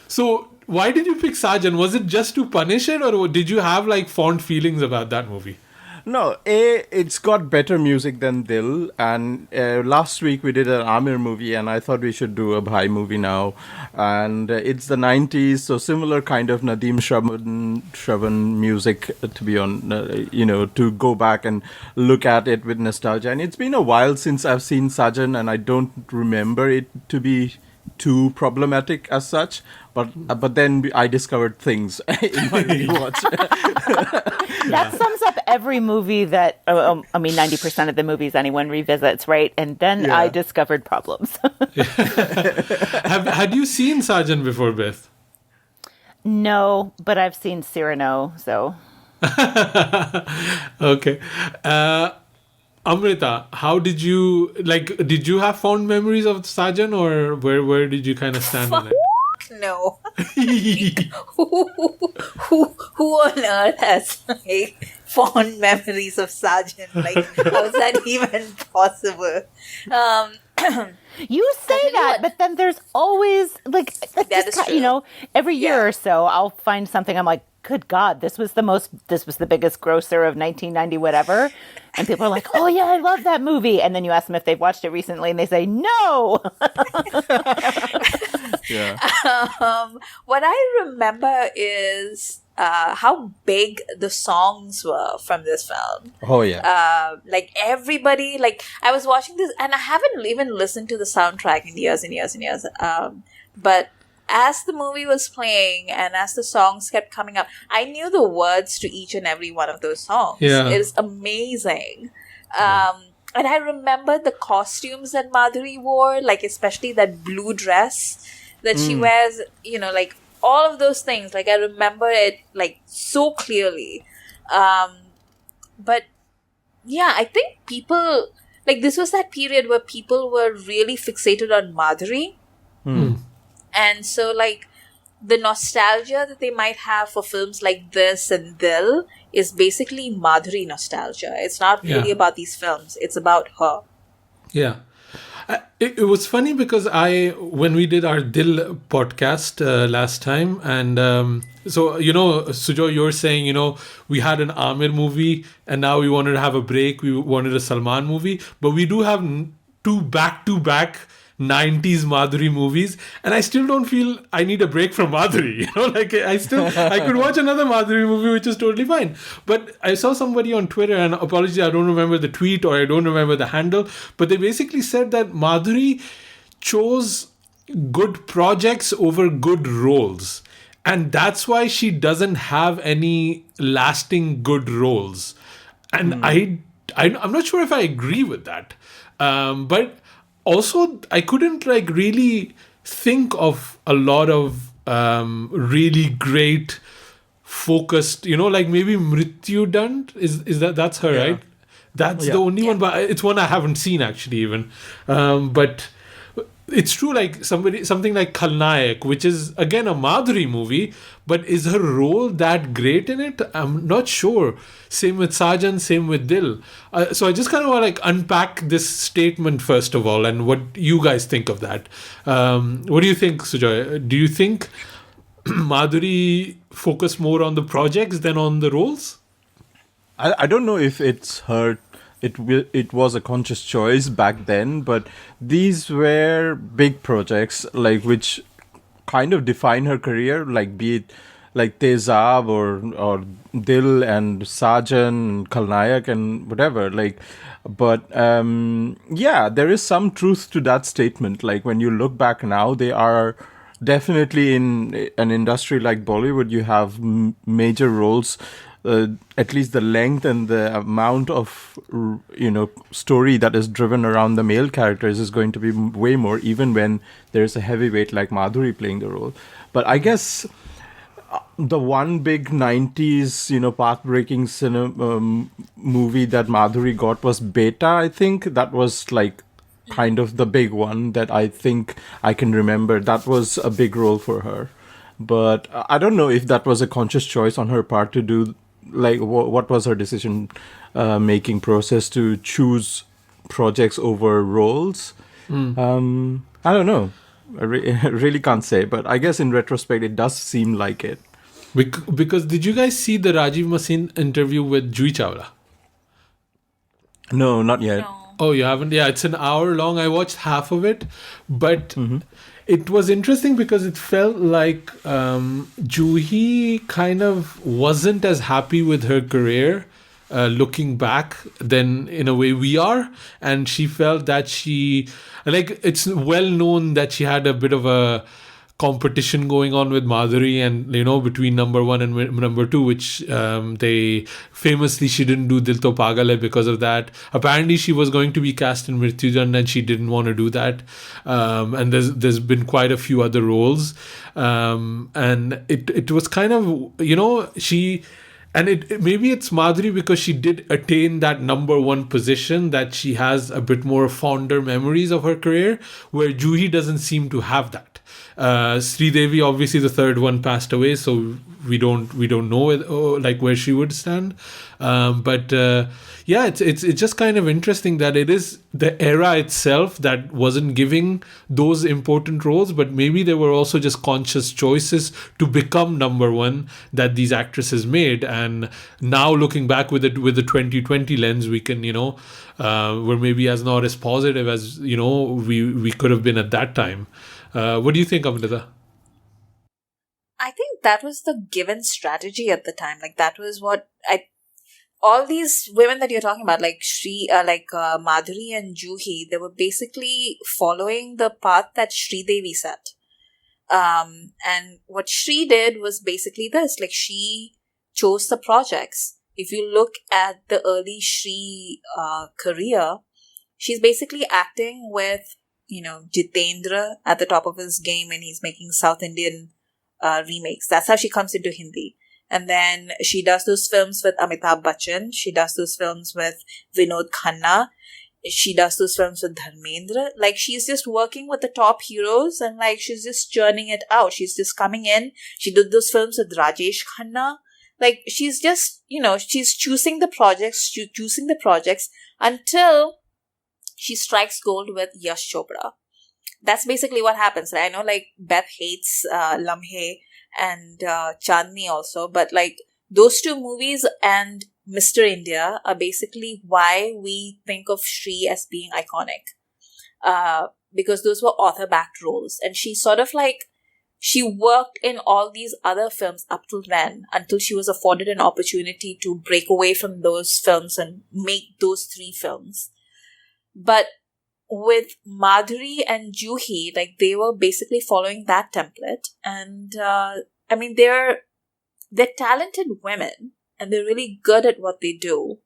So why did you pick Saajan? Was it just to punish it, or did you have like fond feelings about that movie? No, it's got better music than Dil, and last week we did an Amir movie, and I thought we should do a Bhai movie now, and it's the 90s, so similar kind of Nadeem Shravan music to be on, to go back and look at it with nostalgia. And it's been a while since I've seen Saajan, and I don't remember it to be too problematic as such, but then I discovered things in my rewatch. That sums up every movie that 90% of the movies anyone revisits, right? And then I discovered problems. Had you seen Saajan before, Beth? No, but I've seen Cyrano, so okay. Amrita, how did you did you have fond memories of Saajan, or where did you kind of stand on it? No. who on earth has fond memories of Saajan? How is that even possible? You say that, but then there's always that is true. Every year or so I'll find something. I'm like, good God, this was the biggest grosser of 1990 whatever, and people are like, oh yeah, I love that movie, and then you ask them if they've watched it recently, and they say no. What I remember is how big the songs were from this film. Oh yeah. Everybody, I was watching this, and I haven't even listened to the soundtrack in years and years and years. But as the movie was playing and as the songs kept coming up, I knew the words to each and every one of those songs. Yeah. It is amazing. And I remember the costumes that Madhuri wore, especially that blue dress that she wears, all of those things. I remember it, so clearly. But, yeah, I think people, this was that period where people were really fixated on Madhuri. And so, the nostalgia that they might have for films like this and Dil is basically Madhuri nostalgia. It's not really about these films. It's about her. Yeah. It was funny because when we did our Dil podcast last time, and so, Sujo, you're saying, we had an Amir movie and now we wanted to have a break. We wanted a Salman movie, but we do have two back-to-back 90s Madhuri movies, and I still don't feel I need a break from Madhuri. I could watch another Madhuri movie, which is totally fine. But I saw somebody on Twitter, and apologies, I don't remember the tweet or I don't remember the handle, but they basically said that Madhuri chose good projects over good roles, and that's why she doesn't have any lasting good roles. And I'm not sure if I agree with that. But also, I couldn't like really think of a lot of really great focused, like maybe Mrityu Dand is that's her, right? That's the only one, but it's one I haven't seen actually even. But it's true, like something like Khalnayak, which is again a Madhuri movie, but is her role that great in it? I'm not sure. Same with Saajan, same with Dil. So I just kind of want to like unpack this statement first of all, and what you guys think of that. What do you think, Sujoy? Do you think Madhuri focused more on the projects than on the roles? I don't know if it's her. It was a conscious choice back then, but these were big projects, like which kind of define her career, like be it like Tezab or Dil and Saajan, Khalnayak and whatever. Like, but there is some truth to that statement. Like when you look back now, they are definitely in an industry like Bollywood. You have major roles. At least the length and the amount of story that is driven around the male characters is going to be way more, even when there's a heavyweight like Madhuri playing the role. But I guess the one big 90s path-breaking cinema movie that Madhuri got was Beta. I think that was like kind of the big one that I think I can remember. That was a big role for her, but I don't know if that was a conscious choice on her part to do. Like, what was her decision making process to choose projects over roles? I don't know. I really can't say, but I guess in retrospect, it does seem like it. Because did you guys see the Rajiv Masin interview with Jui Chawla? No, not yet. No. Oh, you haven't? Yeah, it's an hour long. I watched half of it, but it was interesting because it felt like Juhi kind of wasn't as happy with her career looking back than in a way we are. And she felt that it's well known that she had a bit of a competition going on with Madhuri and between number one and number two, which they famously she didn't do Dil To Pagal Hai because of that. Apparently she was going to be cast in Mrityujan and she didn't want to do that, and there's been quite a few other roles, and it was kind of she. And maybe it's Madhuri because she did attain that number one position that she has a bit more fonder memories of her career, where Juhi doesn't seem to have that. Sridevi, obviously the third one passed away, so we don't know like where she would stand. But it's just kind of interesting that it is the era itself that wasn't giving those important roles, but maybe there were also just conscious choices to become number one that these actresses made. And now looking back with the 2020 lens, we can we're maybe not as positive as we could have been at that time. What do you think, Amrita? I think that was the given strategy at the time. Like that was what all these women that you're talking about, like Madhuri and Juhi, they were basically following the path that Sridevi set. And what Shri did was basically this, like she chose the projects. If you look at the early Shri career, she's basically acting with Jitendra at the top of his game, and he's making South Indian remakes. That's how she comes into Hindi. And then she does those films with Amitabh Bachchan. She does those films with Vinod Khanna. She does those films with Dharmendra. Like, she's just working with the top heroes and like she's just churning it out. She's just coming in. She did those films with Rajesh Khanna. Like, she's just, she's choosing the projects until she strikes gold with Yash Chopra. That's basically what happens. I know, like, Beth hates Lamhe and Chandni also, but like those two movies and Mr. India are basically why we think of Shri as being iconic, because those were author-backed roles, and she sort of like she worked in all these other films up till then until she was afforded an opportunity to break away from those films and make those three films. But with Madhuri and Juhi, like they were basically following that template, and I mean they're talented women and they're really good at what they do,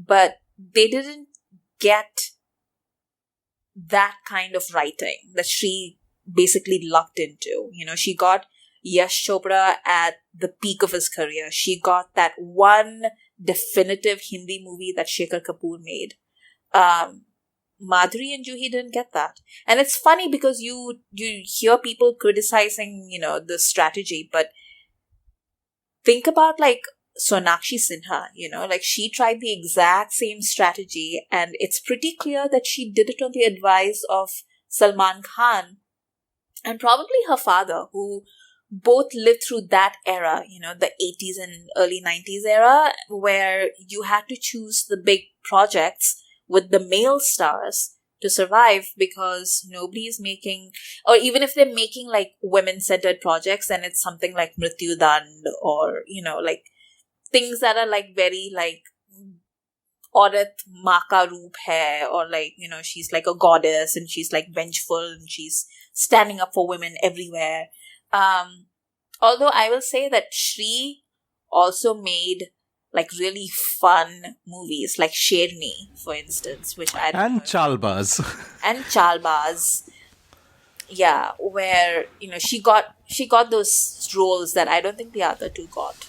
but they didn't get that kind of writing that she basically lucked into. She got Yash Chopra at the peak of his career. She got that one definitive Hindi movie that Shekhar Kapoor made. Madhuri and Juhi didn't get that. And it's funny because you hear people criticizing, the strategy, but think about like Sonakshi Sinha, like she tried the exact same strategy, and it's pretty clear that she did it on the advice of Salman Khan and probably her father, who both lived through that era, the 80s and early 90s era, where you had to choose the big projects with the male stars to survive, because nobody is making, or even if they're making like women-centered projects, then it's something like Mrityu Dand, or, like things that are like very like Aurat maa ka roop hai, or like, she's like a goddess and she's like vengeful and she's standing up for women everywhere. Although I will say that Shri also made like really fun movies, like Sherni, for instance, which I don't know. Chalbaz. And Chalbaz. Yeah, where, she got those roles that I don't think the other two got.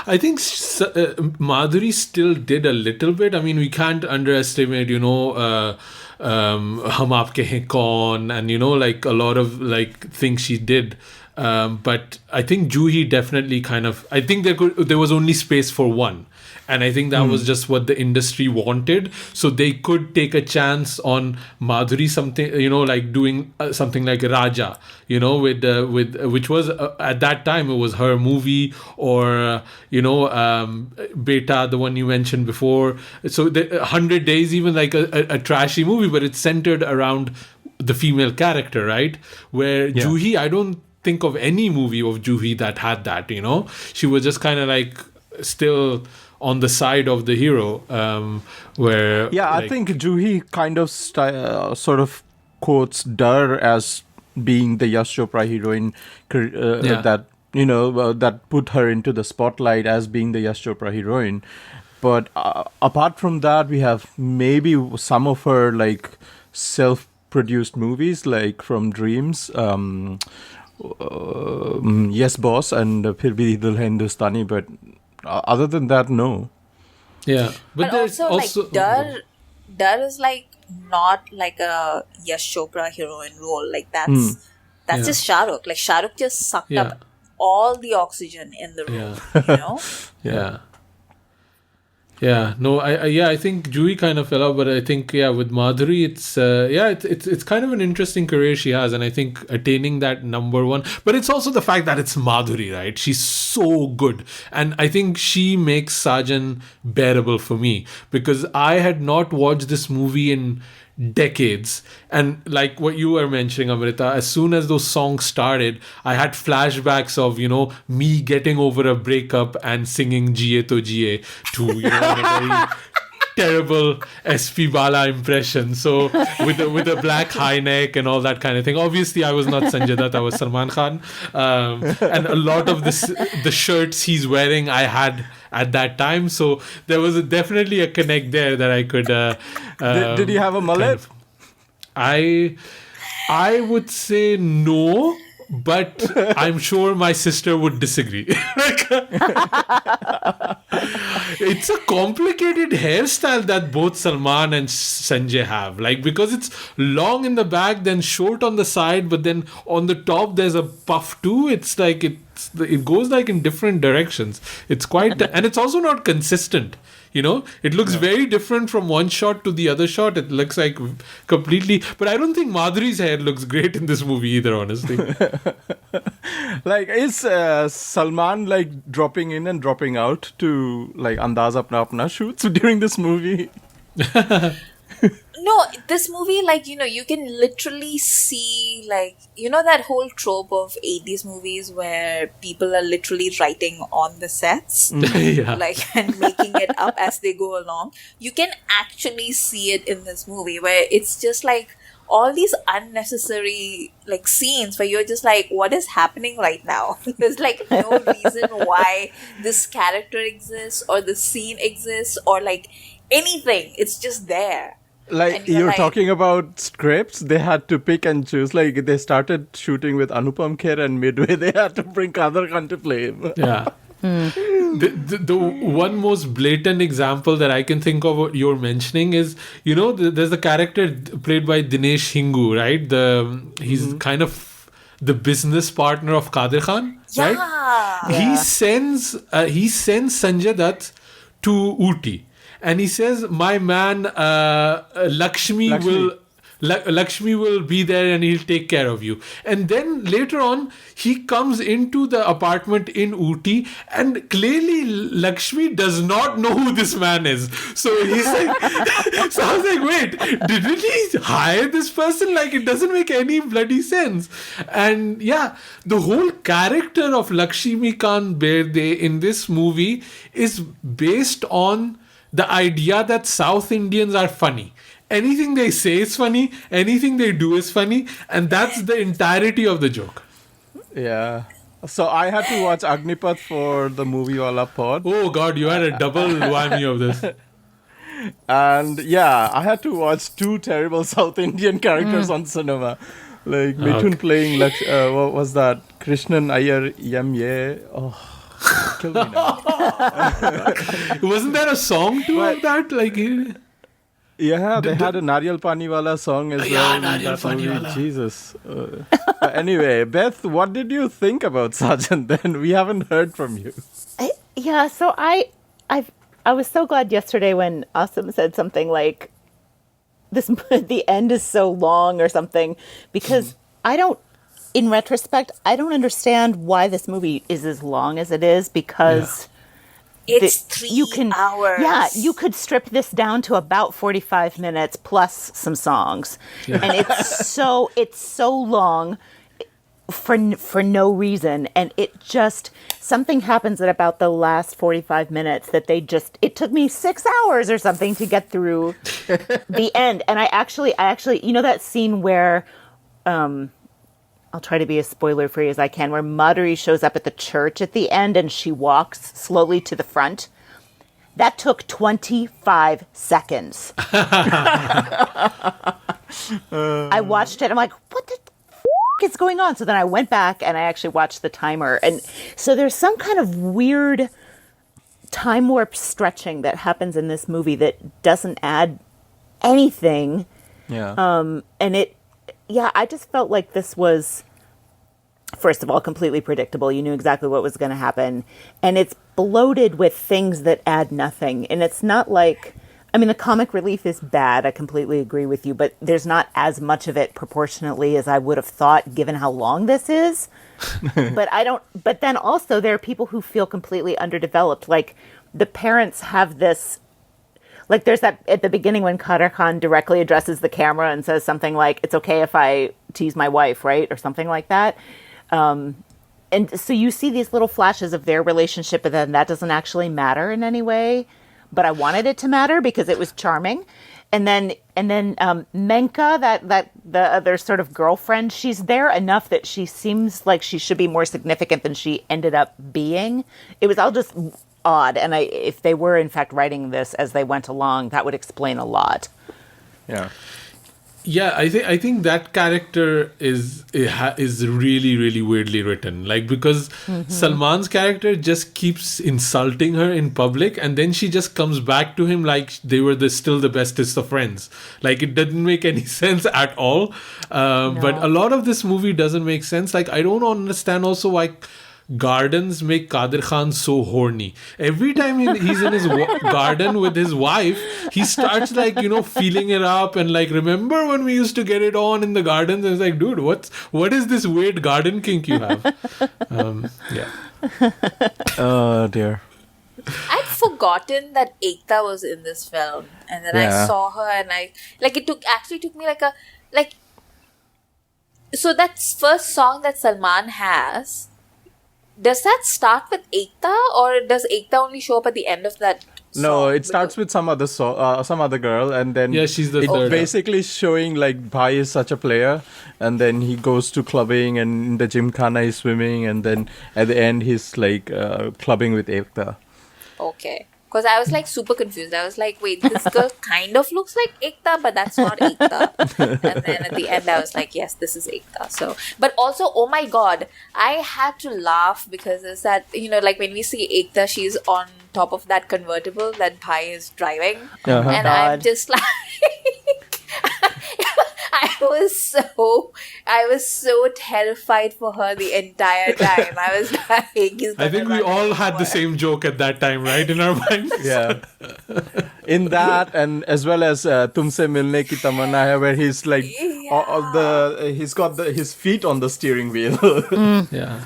I think Madhuri still did a little bit. I mean, we can't underestimate, Hum Aapke Hain Kaun, and, like a lot of like things she did. But I think Juhi definitely I think there was only space for one. And I think that was just what the industry wanted. So they could take a chance on Madhuri, something, like doing something like Raja, with which was at that time, it was her movie, or, Beta, the one you mentioned before. So 100 Days, even like a trashy movie, but it's centered around the female character, right? Where Juhi, I don't think of any movie of Juhi that had that, She was just kind of like still on the side of the hero, where I think Juhi kind of sort of quotes Dar as being the Yash Chopra heroine that that put her into the spotlight as being the Yash Chopra heroine. But apart from that, we have maybe some of her like self-produced movies, like from Dreams, Yes Boss, and Phir Bhi Dil Hai Hindustani, but other than that, no. Yeah, but also like Dar is like not like a Yash Chopra heroine role. Like that's just Shah Rukh. Like Shah Rukh just sucked up all the oxygen in the room. I think Juhi kind of fell out, but I think with Madhuri, it's kind of an interesting career she has, and I think attaining that number one. But it's also the fact that it's Madhuri, right? She's so good, and I think she makes Saajan bearable for me, because I had not watched this movie in decades, and like what you were mentioning, Amrita, as soon as those songs started, I had flashbacks of me getting over a breakup and singing Jiye To Jiye to a very terrible SP Bala impression, so with a black high neck and all that kind of thing. Obviously I was not Sanjay Dutt, I was Salman Khan, and a lot of the shirts he's wearing I had at that time, so there was definitely a connect there that I could did he have a mullet? I would say no, but I'm sure my sister would disagree. It's a complicated hairstyle that both Salman and Sanjay have, like, because it's long in the back, then short on the side, but then on the top there's a puff too. It's like it goes like in different directions. It's quite, and it's also not consistent. It looks very different from one shot to the other shot. It looks like completely, but I don't think Madhuri's hair looks great in this movie either, honestly. Like, is Salman like dropping in and dropping out to like Andaz Apna Apna shoots during this movie? No, this movie, like, you can literally see, like, that whole trope of 80s movies where people are literally writing on the sets, like, and making it up as they go along. You can actually see it in this movie, where it's just like all these unnecessary like scenes where you're just like, what is happening right now? There's like no reason why this character exists or the scene exists or like anything. It's just there. Like, And you're you're like- talking about scripts, they had to pick and choose. Like, they started shooting with Anupam Kher, and midway they had to bring Kader Khan to play him. Yeah. The one most blatant example that I can think of what you're mentioning is, there's a character played by Dinesh Hingu, right? He's kind of the business partner of Kader Khan, right? Yeah. He sends Sanjay Dutt to Ooty, and he says, "My man Lakshmi will be there and he'll take care of you." And then later on, he comes into the apartment in Ooty, and clearly Lakshmi does not know who this man is. So he's like, so I was like, wait, didn't he hire this person? Like, it doesn't make any bloody sense. And yeah, the whole character of Lakshmi Khan Berde in this movie is based on the idea that South Indians are funny. Anything they say is funny, anything they do is funny, and that's the entirety of the joke. Yeah. So I had to watch Agnipath for the movie Wala pod. Oh god, you had a double whammy of this. And yeah, I had to watch two terrible South Indian characters on cinema. Like Mithun playing, what was that? Krishnan Iyer Yam Ye. Oh, kill me now. Wasn't there a song too of that? Like, Yeah, they had a Nariyal Pani Wala song as well. Nariyal in that Pani movie. Wala. Jesus. Anyway, Beth, what did you think about Saajan then? We haven't heard from you. So I was so glad yesterday when Asim said something like, the end is so long or something, because in retrospect, I don't understand why this movie is as long as it is, because... It's 3 hours. Yeah, you could strip this down to about 45 minutes plus some songs. Yeah. And it's so long for no reason. And it just, something happens at about the last 45 minutes that it took me 6 hours or something to get through the end. And I actually, that scene where, I'll try to be as spoiler-free as I can, where Madhuri shows up at the church at the end and she walks slowly to the front. That took 25 seconds. I watched it. I'm like, what the is going on? So then I went back and I actually watched the timer. And so there's some kind of weird time warp stretching that happens in this movie that doesn't add anything. Yeah. I just felt like this was, first of all, completely predictable. You knew exactly what was going to happen. And it's bloated with things that add nothing. And it's not like, the comic relief is bad. I completely agree with you. But there's not as much of it proportionately as I would have thought, given how long this is. But then also there are people who feel completely underdeveloped. Like, the parents have this... Like, there's that at the beginning when Kader Khan directly addresses the camera and says something like, "It's okay if I tease my wife," right? Or something like that. And so you see these little flashes of their relationship, but then that doesn't actually matter in any way. But I wanted it to matter because it was charming. And then Menka, that the other sort of girlfriend, she's there enough that she seems like she should be more significant than she ended up being. It was all just odd, and if they were in fact writing this as they went along, that would explain a lot. Yeah, I think that character is really, really weirdly written. Like, because Salman's character just keeps insulting her in public, and then she just comes back to him like they were still the bestest of friends. Like, it doesn't make any sense at all. No. But a lot of this movie doesn't make sense. Like, I don't understand also why gardens make Kader Khan so horny. Every time he's in his garden with his wife, he starts feeling it up and like, remember when we used to get it on in the gardens? And it's like, dude, what is this weird garden kink you have? Yeah. Oh dear. I'd forgotten that Ekta was in this film, and then I saw her, and it took me so that first song that Salman has. Does that start with Ekta, or does Ekta only show up at the end of that song? No, it starts with some other girl, and then she's the third. Basically showing like Bhai is such a player, and then he goes to clubbing, and in the gymkhana he's swimming, and then at the end he's like clubbing with Ekta. Okay. Because I was like super confused. I was like, wait, this girl kind of looks like Ekta, but that's not Ekta. And then at the end, I was like, yes, this is Ekta. So, but also, oh my God, I had to laugh because it's that, like when we see Ekta, she's on top of that convertible that Bhai is driving. Uh-huh. And I'm just like... I was so terrified for her the entire time. I was like, I think we all had the same joke at that time, right? In our minds. Yeah. In that, and as well as Tumse Milne Ki Tamanna Hai, where he's like, he's got his feet on the steering wheel. Yeah.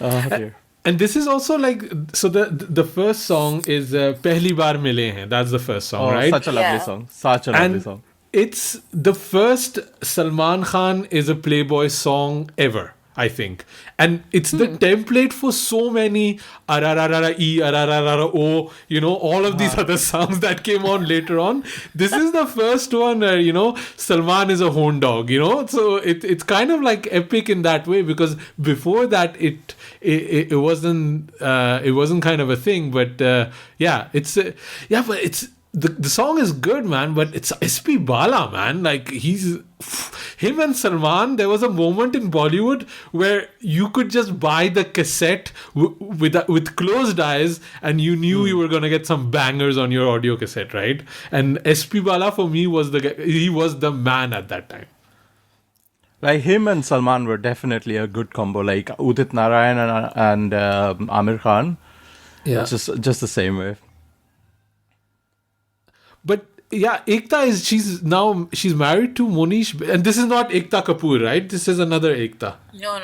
Oh, dear. And this is also like, so the first song is Pehli Baar Mile Hain. That's the first song, right? Such a lovely song. Such a lovely song. It's the first Salman Khan is a Playboy song ever, I think. And it's the template for so many Arararara E, Arararara O, all of these other songs that came on later on. This is the first one where, Salman is a horn dog, So it's kind of like epic in that way, because before that it wasn't kind of a thing. But but it's... The song is good, man, but it's SP Bala, man. Like, him and Salman, there was a moment in Bollywood where you could just buy the cassette with closed eyes and you knew you were going to get some bangers on your audio cassette, right? And SP Bala, for me, he was the man at that time. Like, him and Salman were definitely a good combo. Like, Udit Narayan and Amir Khan. Yeah. Just the same way. But yeah, Ekta she's married to Monish, and this is not Ekta Kapoor, right? This is another Ekta. No.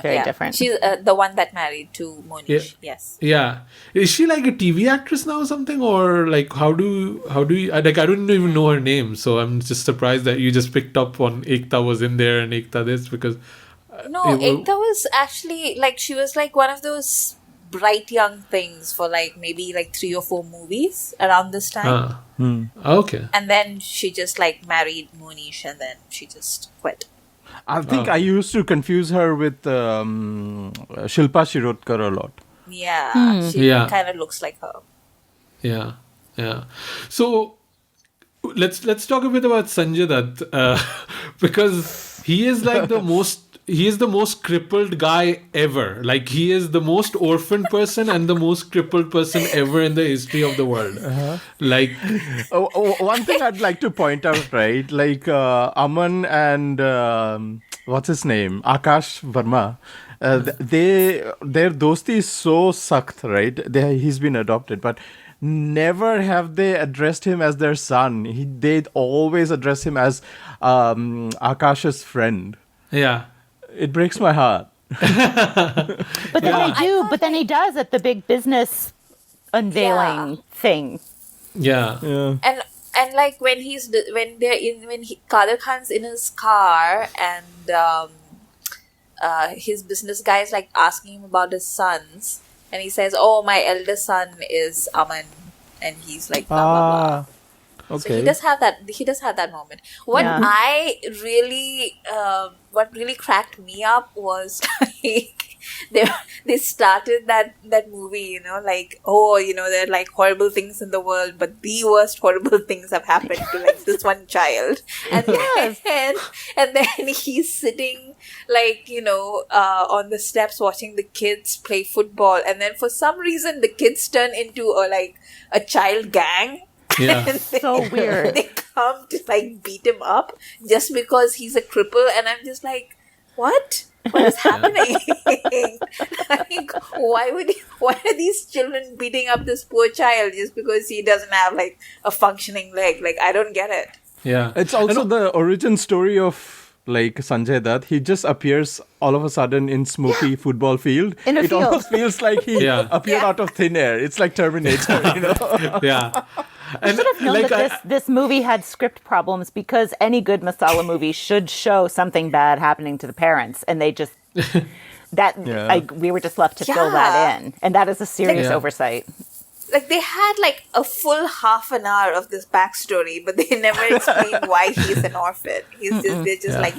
Very different. She's the one that married to Monish. Yeah. Yes. Yeah. Is she like a TV actress now or something? Or like, how do you, like, I don't even know her name. So I'm just surprised that you just picked up on Ekta was in there and Ekta this, because... No, Ekta was actually, like, she was like one of those bright young things for like maybe like 3 or 4 movies around this time. Okay. And then she just like married Monish and then she just quit. I think I used to confuse her with Shilpa Shirodkar a lot. Yeah, she kind of looks like her. Yeah. So let's talk a bit about Sanjay Dutt, because he is like he is the most crippled guy ever. Like, he is the most orphaned person and the most crippled person ever in the history of the world. Like, one thing I'd like to point out, right? Like, Aman and what's his name, Akash Verma, their dosti is so sakht, right? He's been adopted, but never have they addressed him as their son. They'd always address him as Akash's friend. Yeah. It breaks my heart. But then they do. But then he does at the big business unveiling thing. Yeah. And like when Kader Khan's in his car and his business guy is like asking him about his sons, and he says, "Oh, my eldest son is Aman," and he's like, blah blah blah. Okay. So he does have that moment. What really cracked me up was like they started that movie, like, there are like horrible things in the world, but the worst horrible things have happened to like this one child. And then he's sitting like, on the steps watching the kids play football, and then for some reason the kids turn into a child gang. Yeah. So weird. They come to like beat him up just because he's a cripple, and I'm just like, what is happening? Like, why are these children beating up this poor child just because he doesn't have like a functioning leg? Like, I don't get it. Yeah. It's also the origin story of like Sanjay Dutt. He just appears all of a sudden in smoky football field. In a it field. Almost feels like he appeared out of thin air. It's like Terminator, Yeah. And should have known that this movie had script problems, because any good masala movie should show something bad happening to the parents, and they just we were just left to fill that in, and that is a serious oversight. Like, they had like a full half an hour of this backstory, but they never explained why he's an orphan. They're just like,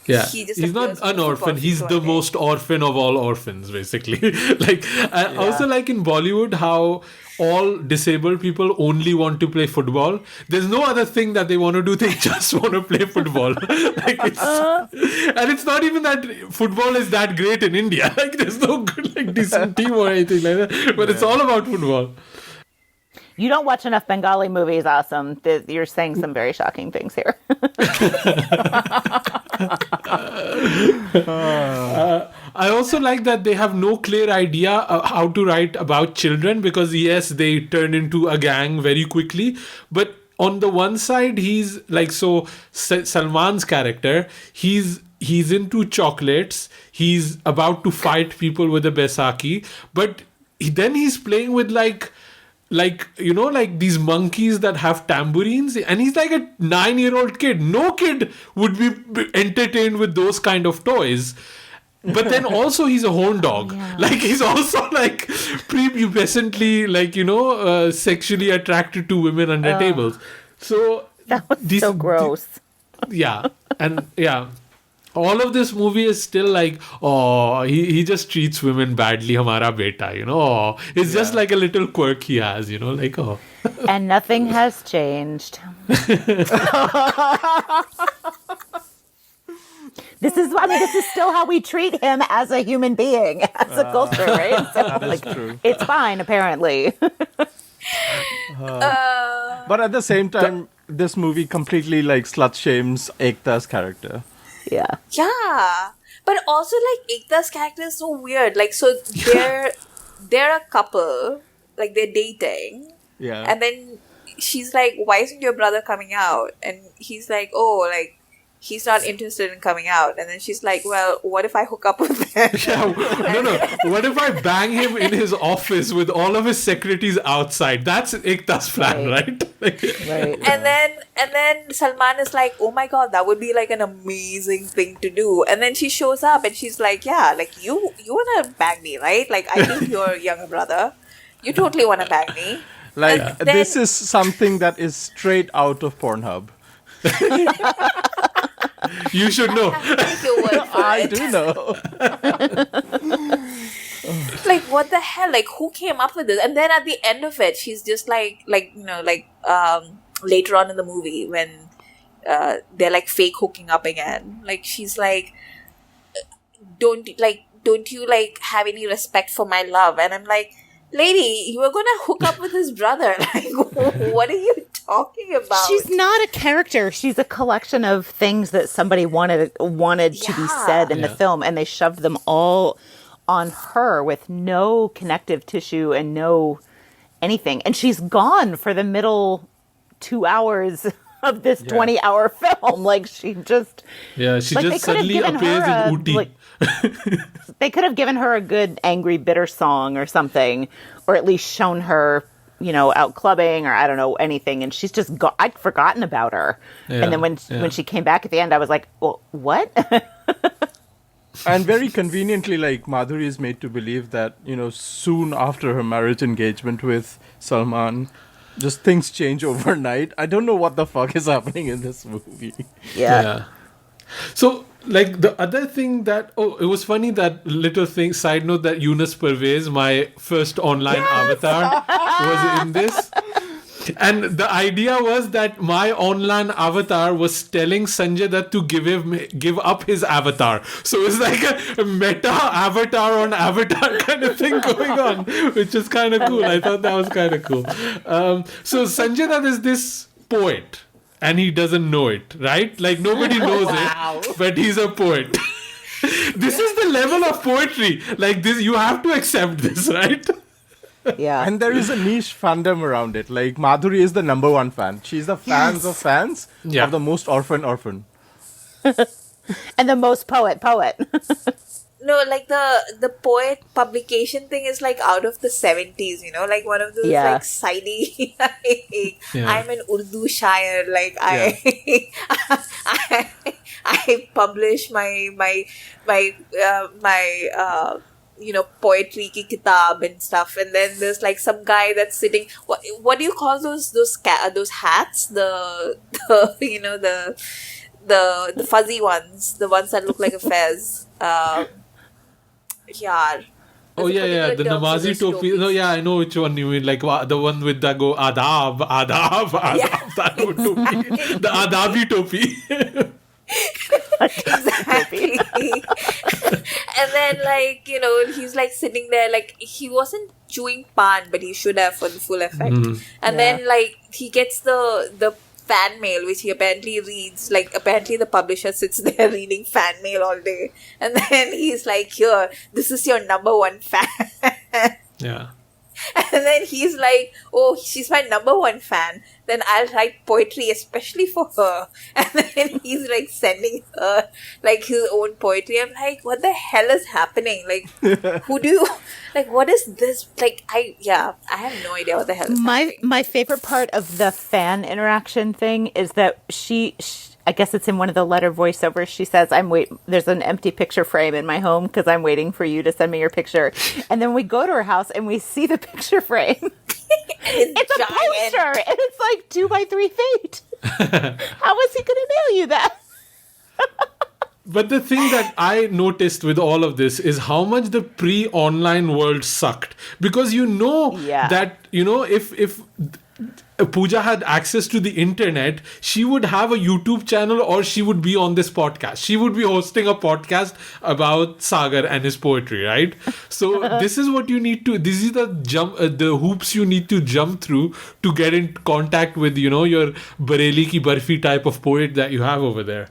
Yeah, he just he's not appears with an a orphan. football He's suit the one day. most orphan of all orphans, basically. Like, I also like in Bollywood how all disabled people only want to play football. There's no other thing that they want to do. They just want to play football. Like and it's not even that football is that great in India. Like, there's no good, like, decent team or anything like that. But it's all about football. You don't watch enough Bengali movies, Awesome. You're saying some very shocking things here. I also like that they have no clear idea how to write about children, because yes, they turn into a gang very quickly, but on the one side he's like, so Salman's character, he's into chocolates, he's about to fight people with a Baisakhi, but then he's playing with like you know, like these monkeys that have tambourines, and he's like a 9-year-old kid. No kid would be entertained with those kind of toys. But then also he's a horn dog. Yeah. Like, he's also like prepubescently, like, you know, sexually attracted to women under tables. So That was so gross. Yeah. And yeah, all of this movie is still like, oh, he just treats women badly, hamara beta, you know. Oh, it's just like a little quirk he has, you know, like, oh. And nothing has changed. This is still how we treat him as a human being, as a culture, right? So, That is true. it's fine, apparently. But at the same time, this movie completely like slut shames Ekta's character. Yeah. Yeah, but also like Ekta's character is so weird. Like, so they're a couple, like they're dating, Yeah. and then she's like, "Why isn't your brother coming out?" And he's like, "Oh, like he's not interested in coming out." And then she's like, "Well, what if I hook up with him?" Yeah, no. What if I bang him in his office with all of his secretaries outside? That's Ekta's plan, right? Right. And then Salman is like, "Oh my god, that would be like an amazing thing to do." And then she shows up and she's like, "Yeah, like you wanna bang me, right? Like, I think you're younger brother. You totally wanna bang me." Like, And then- this is something that is straight out of Pornhub. You should know. Take your word for I it. do know. Like, what the hell? Like, who came up with this? And then at the end of it, she's just like you know, like later on in the movie when they're like fake hooking up again. Like, she's like, don't you like have any respect for my love? And I'm like, lady, you were gonna hook up with his brother. Like, what are you talking about? She's not a character. She's a collection of things that somebody wanted to be said in the film, and they shoved them all on her with no connective tissue and no anything. And she's gone for the middle 2 hours of this 20-hour film. Like, she just... Yeah, she like, just suddenly appears in Ooty. They could have given her a good angry bitter song or something, or at least shown her, you know, out clubbing or I don't know, anything. And she's just I'd forgotten about her. Yeah, and then when she came back at the end, I was like, well, what? And very conveniently, like, Madhuri is made to believe that, you know, soon after her marriage engagement with Salman, just things change overnight. I don't know what the fuck is happening in this movie. Yeah. So, like, the other thing that... Oh, it was funny, that little thing, side note, that Yunus Pervez, my first online avatar, was in this. And the idea was that my online avatar was telling Sanjay Dutt to give up his avatar. So it's like a meta avatar on avatar kind of thing going on, which is kind of cool. I thought that was kind of cool. So Sanjay Dutt is this poet, and he doesn't know it, right? Like, nobody knows it, but he's a poet. This is the level of poetry. Like, this, you have to accept this, right? Yeah. And there is a niche fandom around it. Like, Madhuri is the number one fan. She's the fans of fans of the most orphan. And the most poet. No, like the poet publication thing is like out of the 70s, you know, like one of those like sidey, like, I'm an Urdu shayar, like I publish my you know, poetry ki kitab and stuff, and then there's like some guy that's sitting. What do you call those hats? The you know, the fuzzy ones, the ones that look like a fez. Yeah. Oh yeah, the Namazi topi. No, yeah, I know which one you mean. Like the one with the go adab, adab. Yeah, that topi. The adabi topi. Exactly. And then, like, he's like sitting there, like, he wasn't chewing pan, but he should have for the full effect. And then, like, he gets the fan mail, which he apparently reads. Like, apparently the publisher sits there reading fan mail all day. And then he's like, here, this is your number one fan. Yeah. And then he's like, oh, she's my number one fan. Then I'll write poetry especially for her. And then he's like sending her like his own poetry. I'm like, what the hell is happening? Like, what is this? Like, I have no idea what the hell is happening. My favorite part of the fan interaction thing is that she I guess it's in one of the letter voiceovers. She says, there's an empty picture frame in my home because I'm waiting for you to send me your picture. And then we go to her house and we see the picture frame. It's a poster and it's like 2 by 3 feet. How is he going to mail you that? But the thing that I noticed with all of this is how much the pre-online world sucked. Because that, if Pooja had access to the internet, she would have a YouTube channel or she would be on this podcast. She would be hosting a podcast about Sagar and his poetry, right? So this is what you need to, this is the hoops you need to jump through to get in contact with, your Bareli ki Barfi type of poet that you have over there.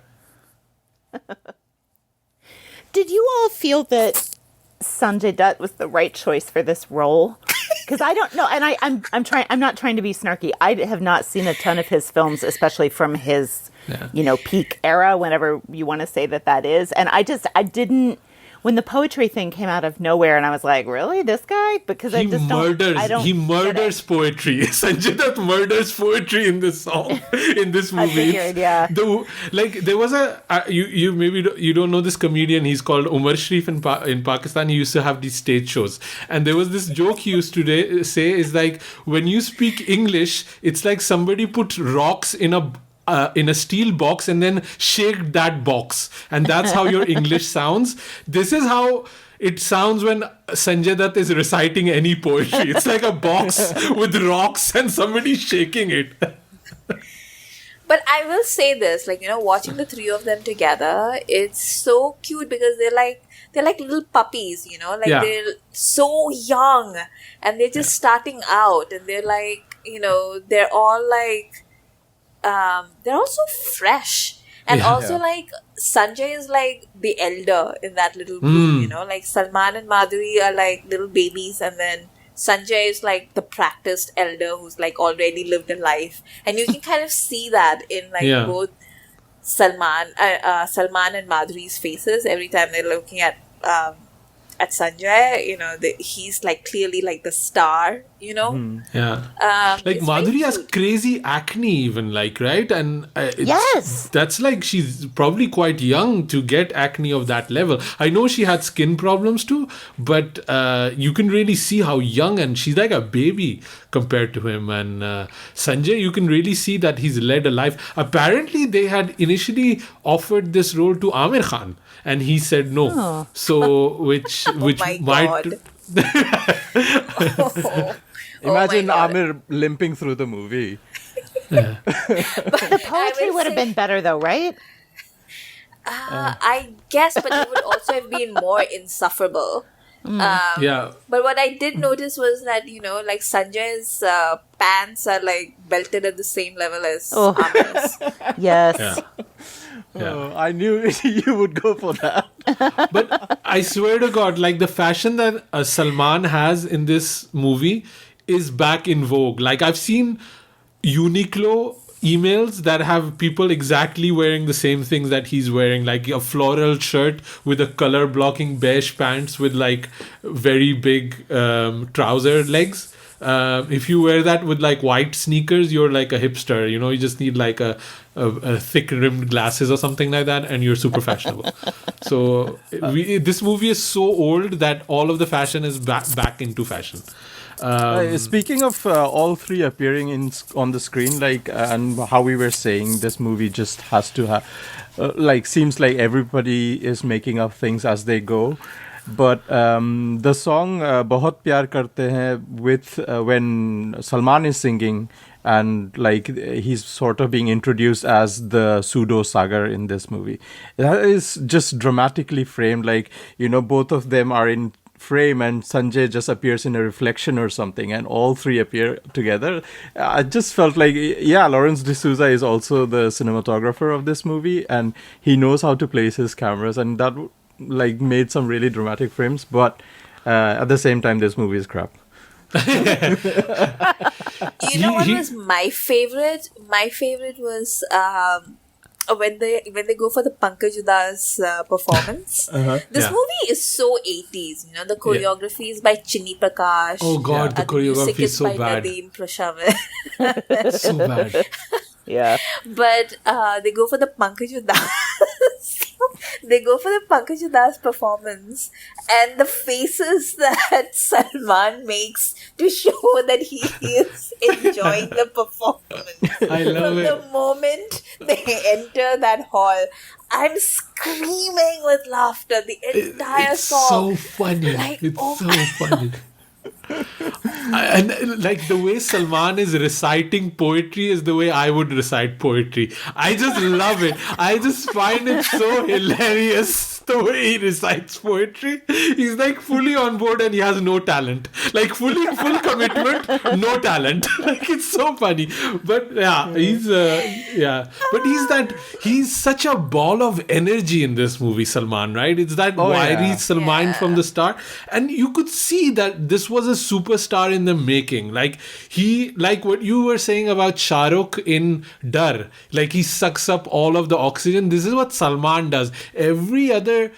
Did you all feel that Sanjay Dutt was the right choice for this role? Because I don't know, and I'm not trying to be snarky. I have not seen a ton of his films, especially from his, peak era, whenever you want to say that is. And I didn't, when the poetry thing came out of nowhere, and I was like, really, this guy? Because he murders poetry. Sanjay Dutt murders poetry in this song, in this movie. I figured, yeah. There was you don't know this comedian. He's called Umar Sharif in Pakistan. He used to have these stage shows, and there was this joke he used to say is like, when you speak English, it's like somebody put rocks in a steel box and then shake that box, and that's how your English sounds. This is how it sounds when Sanjay Dutt is reciting any poetry. It's like a box with rocks and somebody shaking it. But I will say this, like, watching the three of them together, it's so cute because they're like little puppies, they're so young and they're just starting out, and they're like, they're all like, they're also fresh, and like Sanjay is like the elder in that little group, like Salman and Madhuri are like little babies, and then Sanjay is like the practiced elder who's like already lived a life, and you can kind of see that in like both Salman and Madhuri's faces every time they're looking at Sanjay. He's like clearly like the star, like Madhuri has crazy acne even, like, right? And that's like, she's probably quite young to get acne of that level. I know she had skin problems too, but you can really see how young, and she's like a baby compared to him. And Sanjay, you can really see that he's led a life. Apparently they had initially offered this role to Amir Khan, and he said no. Oh. So which might Imagine Amir limping through the movie. But the poetry would have been better though, right? I guess, but it would also have been more insufferable. But what I did notice was that, like Sanjay's pants are like belted at the same level as Amir's. Yes. Oh, I knew you would go for that. But I swear to God, like the fashion that Salman has in this movie is back in vogue. Like I've seen Uniqlo emails that have people exactly wearing the same things that he's wearing, like a floral shirt with a color blocking beige pants with like very big trouser legs. If you wear that with like white sneakers, you're like a hipster. You just need like a thick rimmed glasses or something like that, and you're super fashionable. So this movie is so old that all of the fashion is back into fashion. Speaking of all three appearing on the screen, and how we were saying, this movie just has to have, seems like everybody is making up things as they go. But the song "Bahut Pyar Karte Hain" with when Salman is singing, and he's sort of being introduced as the pseudo Sagar in this movie, that is just dramatically framed. Both of them are in frame and Sanjay just appears in a reflection or something, and all three appear together. I just felt like, Lawrence D'Souza is also the cinematographer of this movie, and he knows how to place his cameras, and that made some really dramatic frames. But at the same time, this movie is crap. What was my favorite? My favorite was when they go for the Pankaj Udas performance. This movie is so 80s. The choreography is by Chinni Prakash. Oh God, the choreography is so bad. By Nadeem Prashavin. So bad. Yeah. But they go for the Pankaj Udas. They go for the Pankaj Udas performance, and the faces that Salman makes to show that he is enjoying the performance. I love it. From the moment they enter that hall, I'm screaming with laughter the entire song. It's so funny. Funny. And the way Salman is reciting poetry is the way I would recite poetry. I just love it. I just find it so hilarious the way he recites poetry. He's fully on board and he has no talent. Full commitment, no talent. It's so funny. But he's such a ball of energy in this movie, Salman, right? It's that wiry Salman from the start. And you could see that this was a superstar in the making. He what you were saying about Shah Rukh in Dar, he sucks up all of the oxygen. This is what Salman does. Every other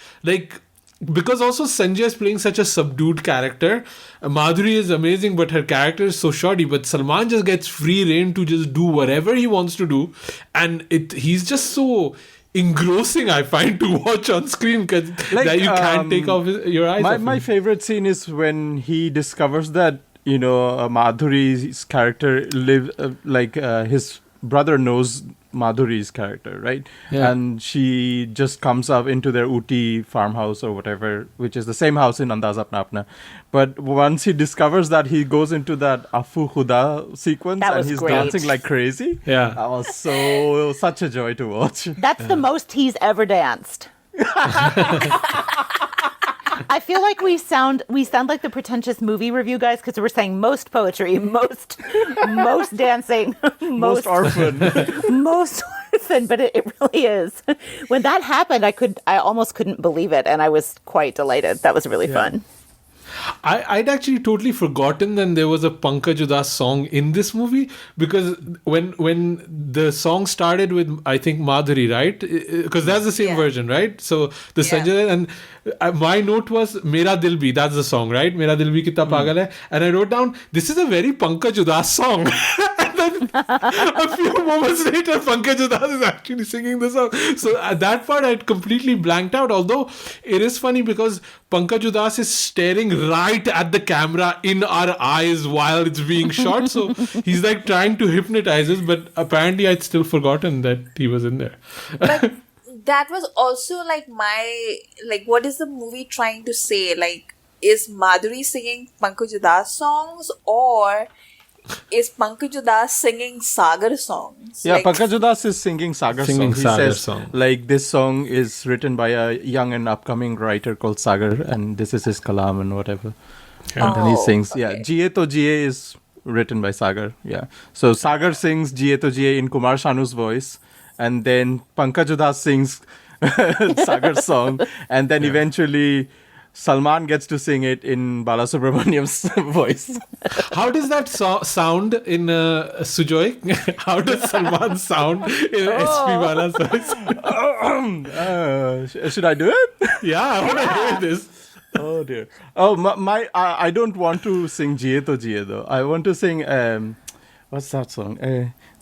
because also Sanjay is playing such a subdued character. Madhuri is amazing, but her character is so shoddy. But Salman just gets free reign to just do whatever he wants to do, and he's just so engrossing, I find, to watch on screen, because that you can't take off your eyes off him. My favorite scene is when he discovers that Madhuri's character his brother knows Madhuri's character, right? Yeah. And she just comes up into their Ooty farmhouse or whatever, which is the same house in Andaz Apna Apna. But once he discovers that, he goes into that Afu Khuda sequence and he's dancing like crazy. Yeah. That was such a joy to watch. That's the most he's ever danced. I feel like we sound like the pretentious movie review guys, because we're saying most poetry, most dancing, most orphan, most orphan. But it really is. When that happened, I almost couldn't believe it, and I was quite delighted. That was really fun. I'd actually totally forgotten that there was a Pankaj Udas song in this movie, because when the song started with, I think, Madhuri, right? Because that's the same version, right? So the Sanjay, and my note was Mera Dil Bhi, that's the song, right? Mera Dil Bhi Kitna Pagal Hai. And I wrote down, this is a very Pankaj Udas song. And then a few moments later, Pankaj Udas is actually singing the song. So at that part, I'd completely blanked out. Although it is funny because Pankaj Udas is staring right at the camera in our eyes while it's being shot. So he's trying to hypnotize us, but apparently I'd still forgotten that he was in there. But that was also what is the movie trying to say? Is Madhuri singing Pankaj Udas songs, or is Pankaj Udas singing Sagar songs? Yeah, Pankaj Udas is singing Sagar songs. He says, this song is written by a young and upcoming writer called Sagar, and this is his kalam and whatever. Yeah. And then he sings, Jiye To Jiye is written by Sagar. Yeah. So Sagar sings Jiye To Jiye in Kumar Shanu's voice, and then Pankaj Udas sings Sagar's song, and then eventually Salman gets to sing it in Balasubramaniam's voice. How does that sound in Sujoy? How does Salman sound in SP Bala's voice? Should I do it? Yeah, I want to hear this. Oh dear. Oh my I don't want to sing Jiye To Jiye though. I want to sing what's that song?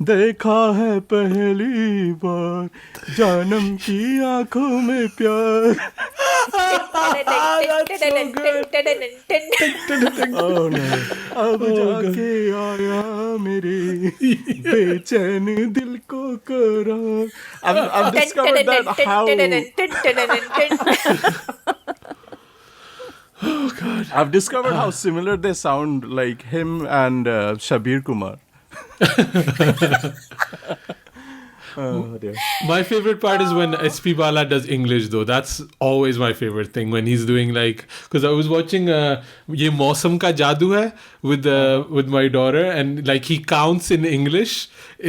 देखा है पहली बार जानम की आंखों में प्यार. Oh no. अब जाके आया मेरे बेचैन दिल को करार. I've discovered that how Oh God! I've discovered how similar they sound, like him and Shabir Kumar. Oh dear. My favorite part is when SP Bala does English though. That's always my favorite thing when he's doing like, because I was watching Ye Mausam Ka Jadoo Hai with my daughter, and like he counts in English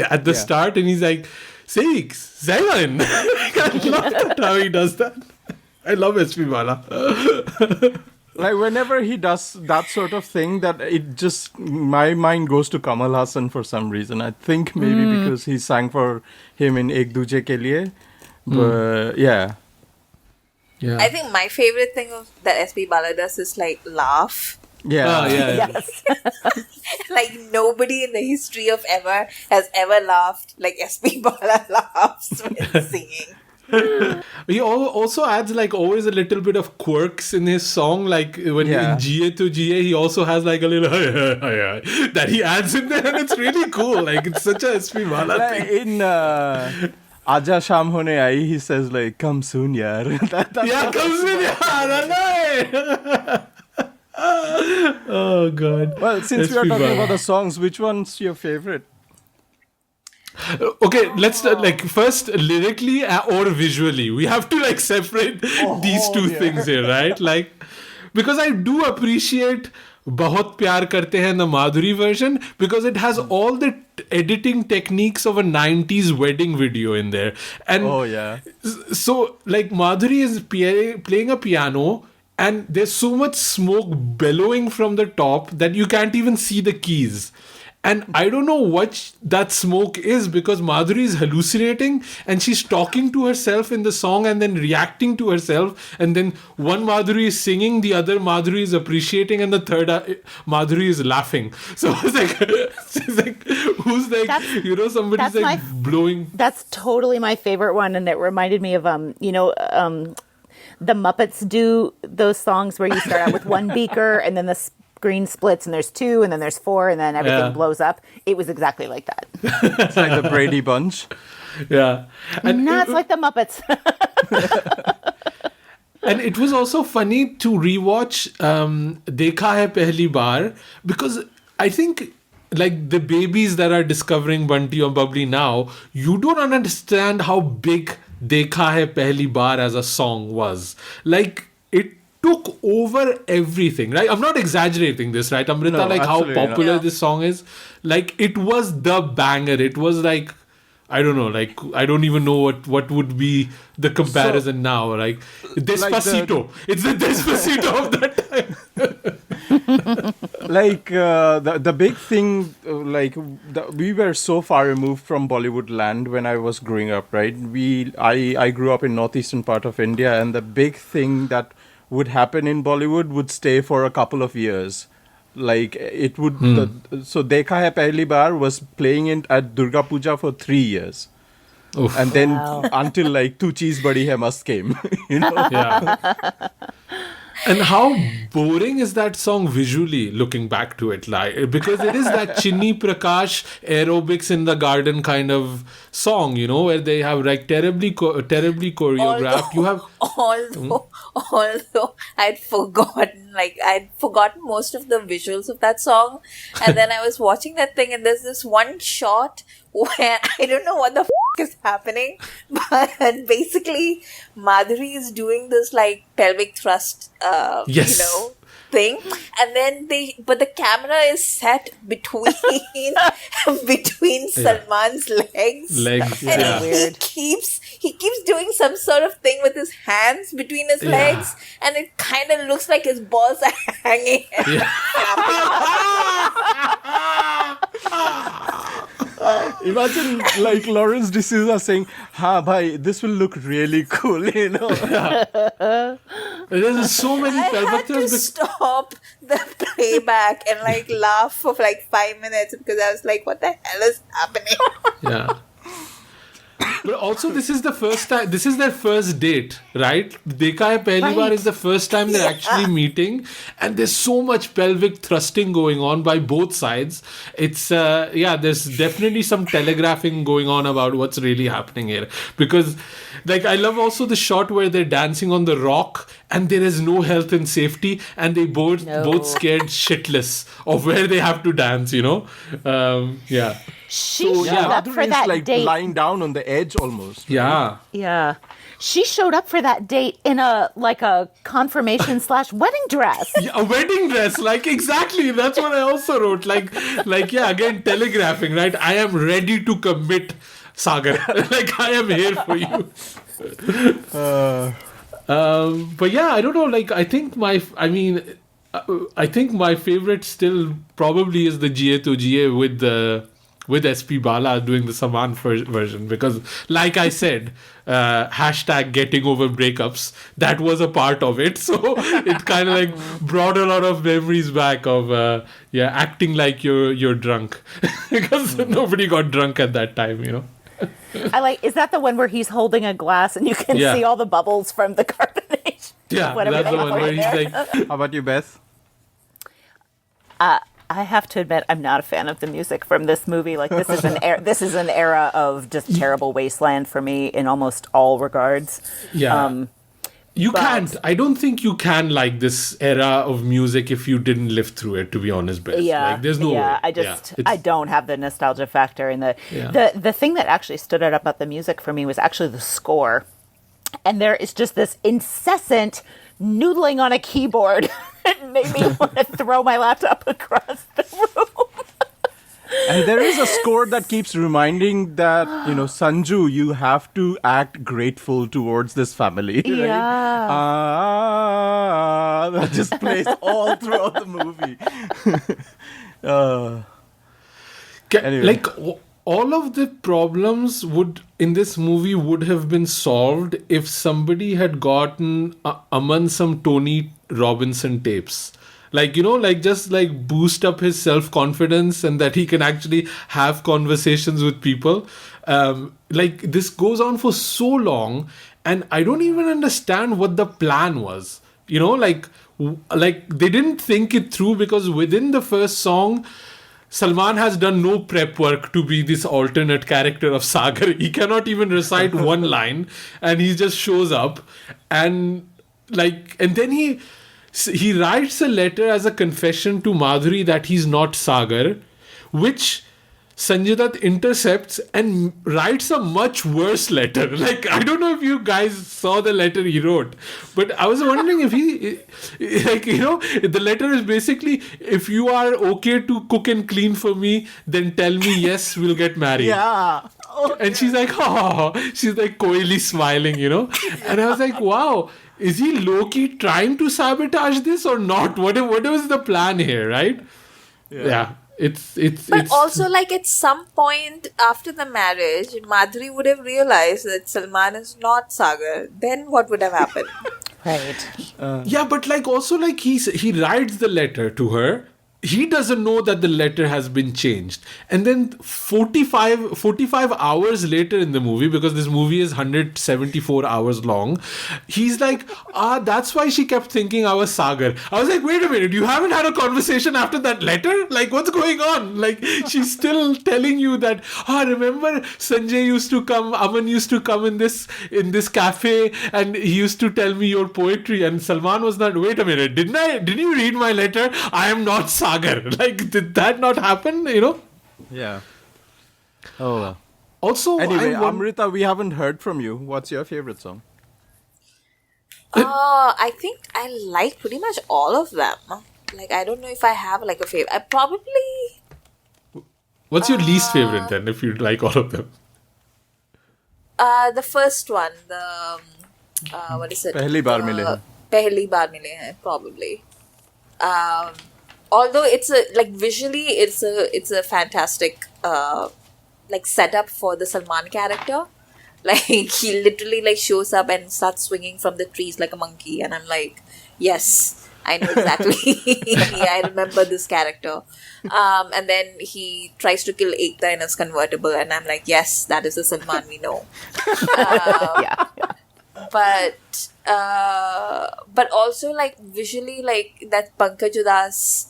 at the start and he's like 6, 7. I love that how he does that. I love SP Bala. Like whenever he does that sort of thing, that it just, my mind goes to Kamal Hassan for some reason. I think maybe because he sang for him in Ek Duje Ke Liye. But yeah. I think my favorite thing that SP Bala does is like laugh. Yeah. Yes. Like nobody in the history of ever has ever laughed like SP Bala laughs when singing. He also adds like always a little bit of quirks in his song, like when in Jiye To Jiye he also has like a little that he adds in there, and it's really cool. Like it's such a SP Bala thing. In Aja Sham Hone Aayi, he says like, "Come soon, yaar." Come soon, yaar. Oh God. Well, since we are talking about the songs, which one's your favorite? Okay, let's like first lyrically or visually. We have to like separate these two things here, right? Like, because I do appreciate Bahut Pyar Karte Hain, the Madhuri version, because it has all the editing techniques of a 90s wedding video in there. And so like Madhuri is playing a piano, and there's so much smoke bellowing from the top that you can't even see the keys. And I don't know what that smoke is, because Madhuri is hallucinating and she's talking to herself in the song and then reacting to herself. And then one Madhuri is singing, the other Madhuri is appreciating, and the third Madhuri is laughing. So it's like who's like, somebody's like blowing. That's totally my favorite one. And it reminded me of, the Muppets do those songs where you start out with one beaker and then the screen splits and there's 2 and then there's 4 and then everything blows up. It was exactly like that. It's like the Brady Bunch. Yeah. And it's like the Muppets. And it was also funny to rewatch Dekha Hai Pehli Baar, because I think like the babies that are discovering Bunty or Bubbly now, you don't understand how big Dekha Hai Pehli Baar as a song was. Like it took over everything, right? I'm not exaggerating this, right, Amrita? No, like how popular this song is. Like it was the banger. It was like, I don't know, like I don't even know what would be the comparison now. Like Despacito. It's the Despacito of that time. Like the big thing, we were so far removed from Bollywood land when I was growing up, right? I grew up in northeastern part of India, and the big thing that would happen in Bollywood would stay for a couple of years. Like it would, so Dekha Hai Pehli Baar was playing at Durga Puja for 3 years. Oof. And then until like Tu Cheez Badi Hai Mast came, Yeah. And how boring is that song visually, looking back to it, like, because it is that Chinni Prakash aerobics in the garden kind of song, where they have like terribly choreographed. Although I'd forgotten most of the visuals of that song, and then I was watching that thing, and there's this one shot where I don't know what the is happening, but basically Madhuri is doing this like pelvic thrust, thing, and then the camera is set between Salman's legs, and he keeps doing some sort of thing with his hands between his legs, and it kind of looks like his balls are hanging. Imagine like Lawrence D'Souza saying, "Ha, bhai, this will look really cool," There's so many I pelvic had to thrusts. stop the playback and like laugh for like 5 minutes because I was like, what the hell is happening? Yeah. But also, this is the first time. This is their first date, right? Dekha hai pehli baar is the first time they're actually meeting, and there's so much pelvic thrusting going on by both sides. It's there's definitely some telegraphing going on about what's really happening here. Because, like, I love also the shot where they're dancing on the rock, and there is no health and safety, and they both scared shitless of where they have to dance. Yeah. She showed up for Madhuri that is like date. lying down on the edge almost. Yeah. Yeah. She showed up for that date in a confirmation / wedding dress. Yeah, a wedding dress, like exactly. That's what I also wrote. Like yeah, again, telegraphing, right? I am ready to commit, Sagar. Like I am here for you. But yeah, I don't know. Like I think my favorite still probably is the GA to GA with SP Bala doing the Saman version, because like I said, hashtag getting over breakups, that was a part of it. So it kind of like brought a lot of memories back of acting like you're drunk because nobody got drunk at that time, Is that the one where he's holding a glass and you can see all the bubbles from the carbonation? Yeah, that's the one where he's like... How about you, Beth? I have to admit, I'm not a fan of the music from this movie. Like, this is an era of just terrible wasteland for me in almost all regards. Yeah. Can't. I don't think you can like this era of music if you didn't live through it, to be honest, Beth. Yeah. Like, there's no way. I don't have the nostalgia factor. And the thing that actually stood out about the music for me was actually the score. And there is just this incessant noodling on a keyboard. It made me want to throw my laptop across the room. And there is a score that keeps reminding that, Sanju, you have to act grateful towards this family. Right? Yeah. That just plays all throughout the movie. Anyway. Like, all of the problems in this movie would have been solved if somebody had gotten Aman some Tony Robinson tapes. Like, just like boost up his self-confidence and that he can actually have conversations with people. Like, this goes on for so long and I don't even understand what the plan was. Like they didn't think it through, because within the first song, Salman has done no prep work to be this alternate character of Sagar. He cannot even recite one line and he just shows up and then he writes a letter as a confession to Madhuri that he's not Sagar, which Sanjay Dutt intercepts and writes a much worse letter. Like, I don't know if you guys saw the letter he wrote, but I was wondering if the letter is basically, if you are okay to cook and clean for me, then tell me yes, we'll get married. Yeah. And she's like, she's like coyly smiling, And I was like, wow. Is he low-key trying to sabotage this or not? What was the plan here, right? Yeah. It's also, like, at some point after the marriage, Madhuri would have realized that Salman is not Sagar. Then what would have happened? Right. Yeah, but like also like he writes the letter to her. He doesn't know that the letter has been changed. And then 45 hours later in the movie, because this movie is 174 hours long, he's like, that's why she kept thinking I was Sagar. I was like, wait a minute, you haven't had a conversation after that letter? Like, what's going on? Like, she's still telling you that, remember Sanjay used to come, Aman used to come in this cafe and he used to tell me your poetry, and Salman was not, wait a minute, didn't you read my letter? I am not Sagar. Like, did that not happen? Yeah. Oh, well. Also, anyway, Amrita, we haven't heard from you. What's your favorite song? I think I like pretty much all of them. Like, I don't know if I have like a favorite. I probably... What's your least favorite then, if you like all of them? The first one, what is it? Pehli Baar Mile Hain. Pehli Baar Mile Hain, probably. Although visually it's a fantastic like setup for the Salman character, Like, he literally like shows up and starts swinging from the trees like a monkey, and I'm like, yes, I know exactly. I remember this character. And then he tries to kill Ekta in his convertible, and I'm like, yes, that is the Salman we know. Yeah. But also, like, visually, like, that Pankaj Udas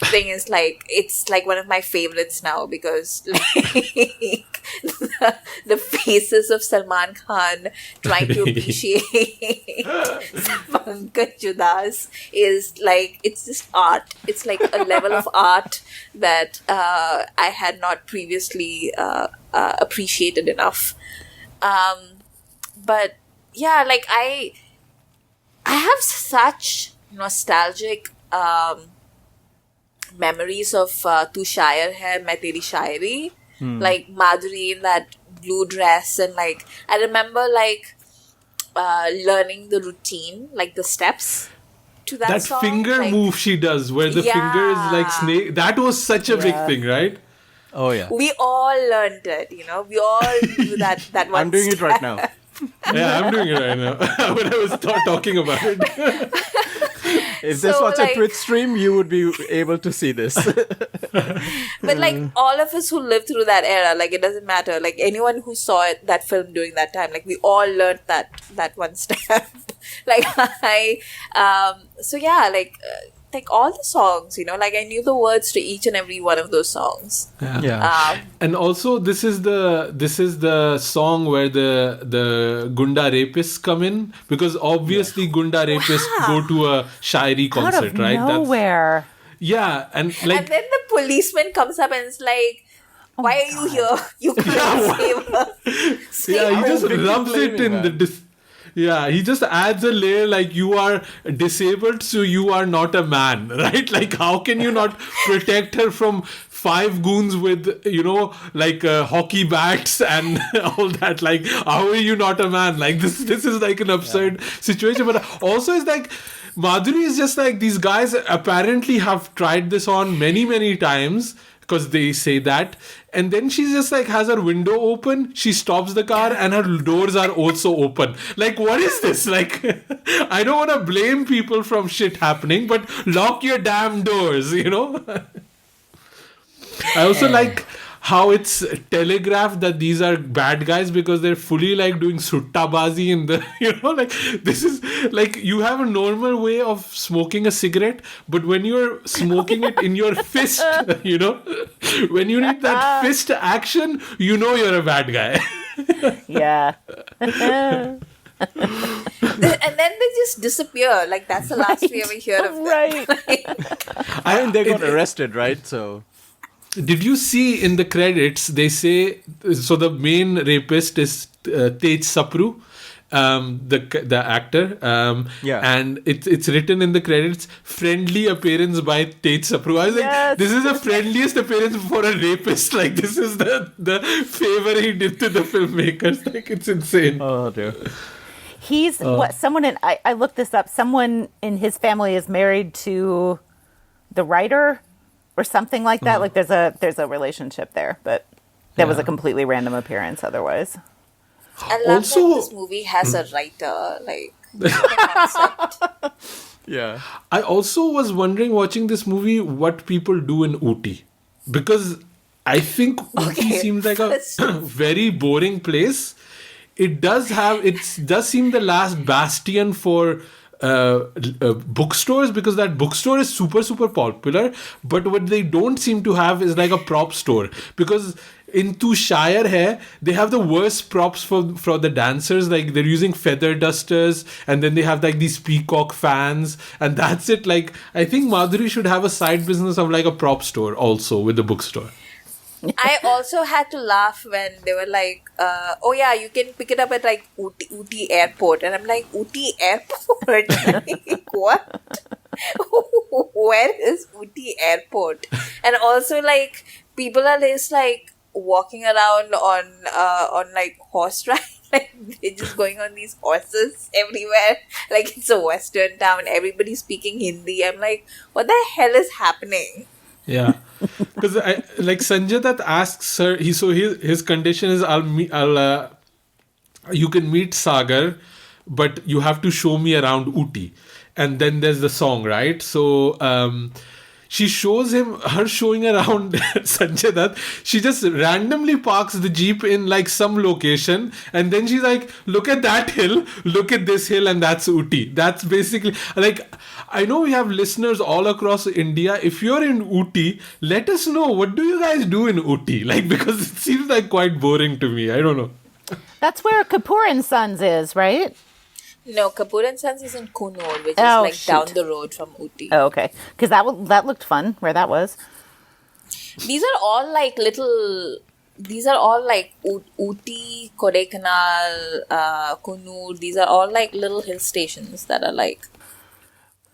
thing is like, it's like one of my favorites now, because like the faces of Salman Khan trying to appreciate Pankaj Udas is like, it's just art. It's like a level of art that I had not previously appreciated enough. But yeah, like, I have such nostalgic memories of Tu Shayar Hai, Main Teri Shayari. Like, Madhuri in that blue dress, and like, I remember like learning the routine, like the steps to that song. Finger like, move she does, where the finger is like snake. That was such a big thing, right? Oh yeah. We all learned it, we all do that one I'm doing it step. right now. Yeah, I'm doing it right now. When I was talking about it. If this was a Twitch stream, you would be able to see this. But like, all of us who lived through that era, like, it doesn't matter. Like, anyone who saw that film during that time, like, we all learned that one step. Like, so yeah, like all the songs, like, I knew the words to each and every one of those songs. Yeah. And also, this is the song where the Gunda rapists come in, because obviously Gunda rapists go to a Shairi concert, Out of right? nowhere. And like, And then the policeman comes up and it's like, why are you here? You can't save her. he just rubs it in the. He just adds a layer like, you are disabled, so you are not a man, right? Like, how can you not protect her from 5 goons with, like hockey bats and all that? Like, how are you not a man? Like, this is like an absurd situation. But also, it's like, Madhuri is just like, these guys apparently have tried this on many, many times, because they say that, and then she just like has her window open, she stops the car, and her doors are also open. Like, what is this? Like, I don't want to blame people from shit happening, but lock your damn doors, I also like how it's telegraphed that these are bad guys, because they're fully like doing suttabazi in the, like, this is like, you have a normal way of smoking a cigarette, but when you're smoking it in your fist, when you need that fist action, you're a bad guy. Yeah. And then they just disappear. Like, that's the last we ever hear of them. Right. I mean, they got arrested, right? So. Did you see in the credits, they say, so the main rapist is Tej Sapru, the actor, and it's written in the credits, friendly appearance by Tej Sapru. I was like, this is the friendliest appearance for a rapist. Like, this is the favor he did to the filmmakers. Like, it's insane. Oh dear. He's someone in, I looked this up, someone in his family is married to the writer or something like that. Like, there's a relationship there, but that was a completely random appearance otherwise. I love that this movie has a writer, like, the concept. Yeah. I also was wondering, watching this movie, what people do in Ooty, because I think Ooty seems like a very boring place. It does seem the last bastion for bookstores, because that bookstore is super, super popular, but what they don't seem to have is like a prop store, because in Tu Shayar Hai, they have the worst props for the dancers. Like, they're using feather dusters, and then they have like these peacock fans, and that's it. Like, I think Madhuri should have a side business of like a prop store also with the bookstore. I also had to laugh when they were like, oh yeah, you can pick it up at like Ooty Airport. And I'm like, Ooty Airport? Like, what? Where is Ooty Airport? And also, like, people are just like walking around on like horse rides. Like, they're just going on these horses everywhere. Like, it's a western town. Everybody's speaking Hindi. I'm like, what the hell is happening? Yeah, because like Sanjay Dutt asks her, his condition is I'll you can meet Sagar, but you have to show me around Ooty. And then there's the song, right? So she shows him, her showing around Sanjay Dutt. She just randomly parks the Jeep in like some location. And then she's like, look at that hill, look at this hill, and that's Ooty. That's basically like, I know we have listeners all across India. If you're in Ooty, let us know. What do you guys do in Ooty? Like, because it seems like quite boring to me. I don't know. That's where Kapoor and Sons is, right? No, Kapoor and Sons is in Kunur, which is down the road from Ooty. Oh, okay. Because that looked fun, where that was. These are all like Ooty, Kodaikanal, Kunur. These are all like little hill stations that are like.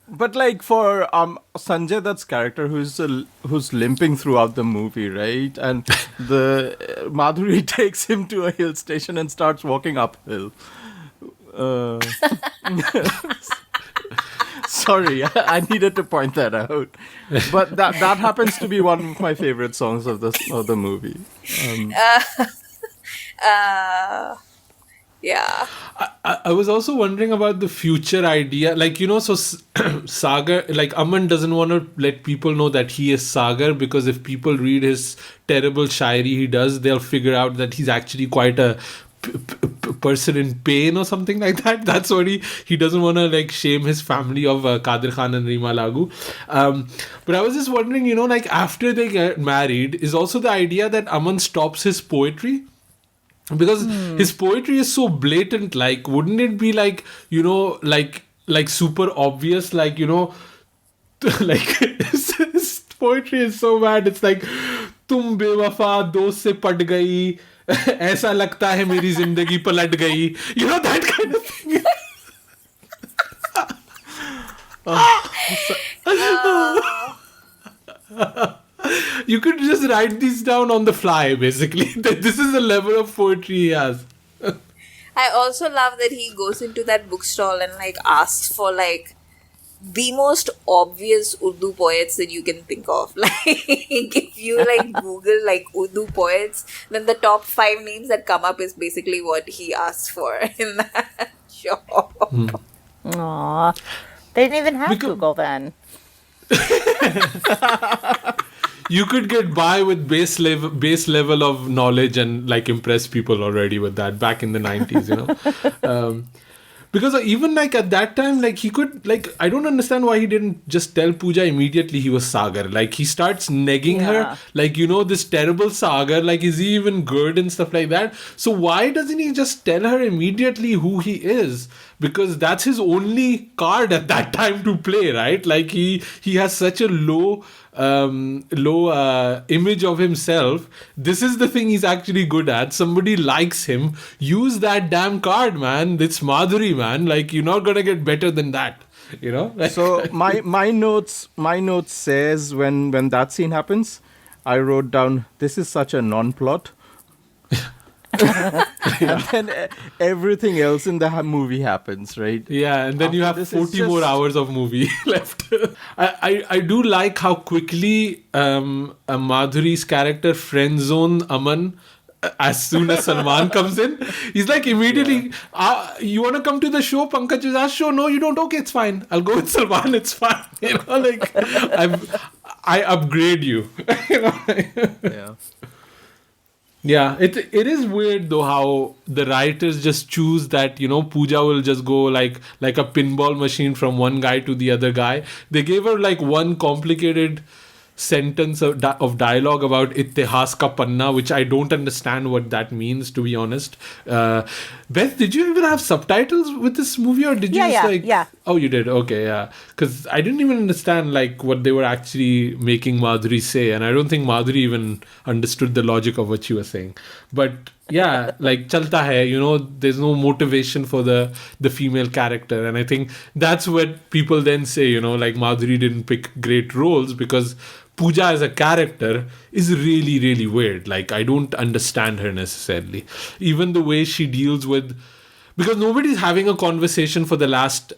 But like for Sanjay Dutt's character, who's limping throughout the movie, right? And the Madhuri takes him to a hill station and starts walking uphill. Sorry, I needed to point that out. But that happens to be one of my favorite songs of the movie. Yeah. I was also wondering about the future idea. Like, you know, so Sagar, like Aman doesn't want to let people know that he is Sagar, because if people read his terrible shairi he does, they'll figure out that he's actually quite a person in pain or something like that. That's what he doesn't want to like shame his family of Kadir Khan and Rima Lagu. But I was just wondering, you know, like after they get married, is also the idea that Aman stops his poetry? Because his poetry is so blatant. Like, wouldn't it be like, you know, like super obvious, like, you know, like his poetry is so bad. It's like, तुम बेवफा दोस्त से पट गई, ऐसा लगता है मेरी जिंदगी पलट गई, you know, that kind of thing. You could just write these down on the fly, basically. This is the level of poetry he has. I also love that he goes into that bookstall and like asks for like the most obvious Urdu poets that you can think of. Like, if you like Google like Urdu poets, then the top 5 names that come up is basically what he asks for in that shop. Aww. They didn't even have Google then. You could get by with base level of knowledge and like impress people already with that back in the 90s, you know. Because even like at that time, like he could, like, I don't understand why he didn't just tell Pooja immediately he was Sagar. Like he starts negging her, like, you know, this terrible Sagar, like, is he even good and stuff like that. So why doesn't he just tell her immediately who he is? Because that's his only card at that time to play, right? Like he has such a low image of himself. This is the thing he's actually good at. Somebody likes him. Use that damn card, man. It's Madhuri, man. Like, you're not gonna get better than that, you know. Like, so my notes says when that scene happens, I wrote down, this is such a non-plot. And then everything else in the movie happens, right? Yeah, and then you have 40 more hours of movie left. I do like how quickly Madhuri's character friend zone Aman as soon as Salman comes in. He's like immediately, you want to come to the show? Pankaj is asked, show? No, you don't? Okay, it's fine. I'll go with Salman. It's fine. You know, like I upgrade you. You know? Yeah. Yeah, it is weird though how the writers just choose that, you know, Pooja will just go like a pinball machine from one guy to the other guy. They gave her like one complicated sentence of dialogue about Ittihas ka panna, which I don't understand what that means, to be honest. Beth, did you even have subtitles with this movie, or did you Yeah. Oh, you did? Okay, yeah. Because I didn't even understand like what they were actually making Madhuri say, and I don't think Madhuri even understood the logic of what she was saying. But yeah, like chalta hai, you know, there's no motivation for the female character, and I think that's what people then say, you know, like Madhuri didn't pick great roles because Pooja as a character is really, really weird. Like, I don't understand her necessarily. Even the way she deals with... Because nobody's having a conversation for the last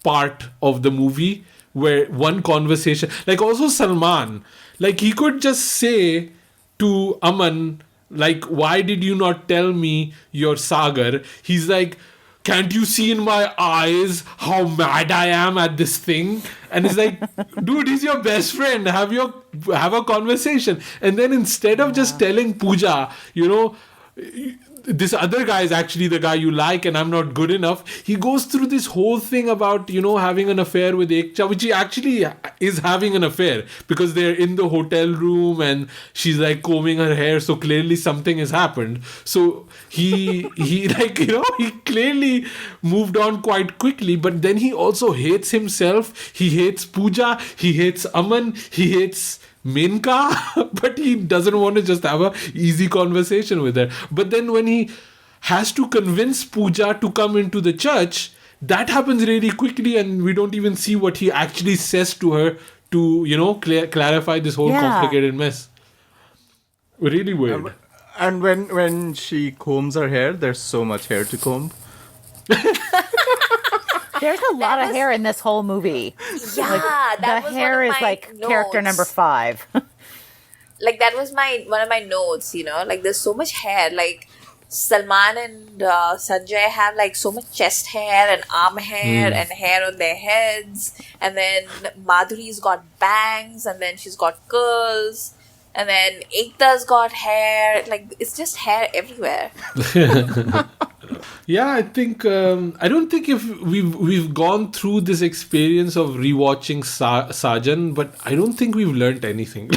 part of the movie where one conversation... Like, also Salman. Like, he could just say to Aman, like, why did you not tell me you're Sagar? He's like, can't you see in my eyes how mad I am at this thing? And it's like, dude, he's your best friend. Have a conversation. And then instead of just telling Pooja, this other guy is actually the guy you like and I'm not good enough, he goes through this whole thing about, having an affair with Ekta, which he actually is having an affair because they're in the hotel room and she's like combing her hair, so clearly something has happened. So he clearly moved on quite quickly, but then he also hates himself. He hates Pooja, he hates Aman, he hates Menka, but he doesn't want to just have a easy conversation with her. But then when he has to convince Pooja to come into the church, that happens really quickly and we don't even see what he actually says to her to, clarify this whole complicated mess. Really weird. And when she combs her hair, there's so much hair to comb. There's a lot of hair in this whole movie. Yeah, the hair is like notes. Character number 5. Like that was one of my notes. Like there's so much hair. Like Salman and Sanjay have like so much chest hair and arm hair and hair on their heads, and then Madhuri's got bangs, and then she's got curls, and then Ekta's got hair. Like it's just hair everywhere. Yeah, I think I don't think if we've gone through this experience of rewatching Saajan, but I don't think we've learned anything.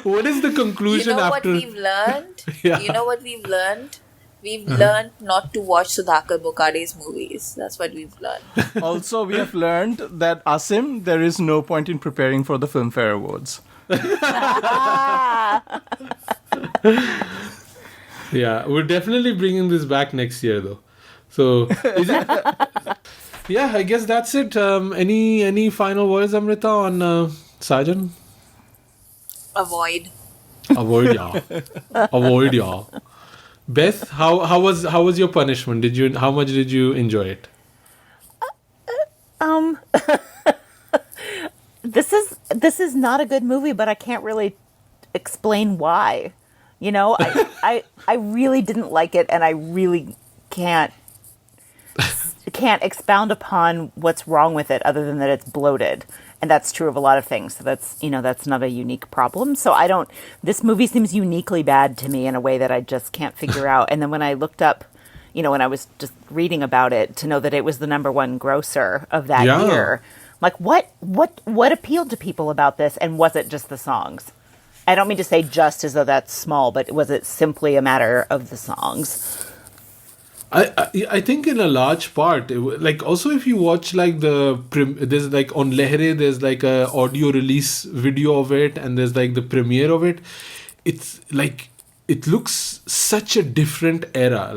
What is the conclusion after? What we've learned? Yeah. You know what we've learned? We've learned not to watch Sudhakar Bokade's movies. That's what we've learned. Also, we have learned that Asim, there is no point in preparing for the Filmfare Awards. Yeah, we're definitely bringing this back next year, though. So, is it? Yeah, I guess that's it. Any final words, Amrita, on Saajan? Avoid, yeah. Avoid, yeah. Beth, how was your punishment? How much did you enjoy it? This is not a good movie, but I can't really explain why. I really didn't like it, and I really can't expound upon what's wrong with it other than that it's bloated. And that's true of a lot of things. So that's not a unique problem. So this movie seems uniquely bad to me in a way that I just can't figure out. And then when I looked up, when I was just reading about it, to know that it was the number 1 grosser of that year, I'm like, what appealed to people about this? And was it just the songs? I don't mean to say just as though that's small, but was it simply a matter of the songs? I think in a large part, also if you watch there's on Lehre, there's a audio release video of it, and there's the premiere of it. It's it looks such a different era.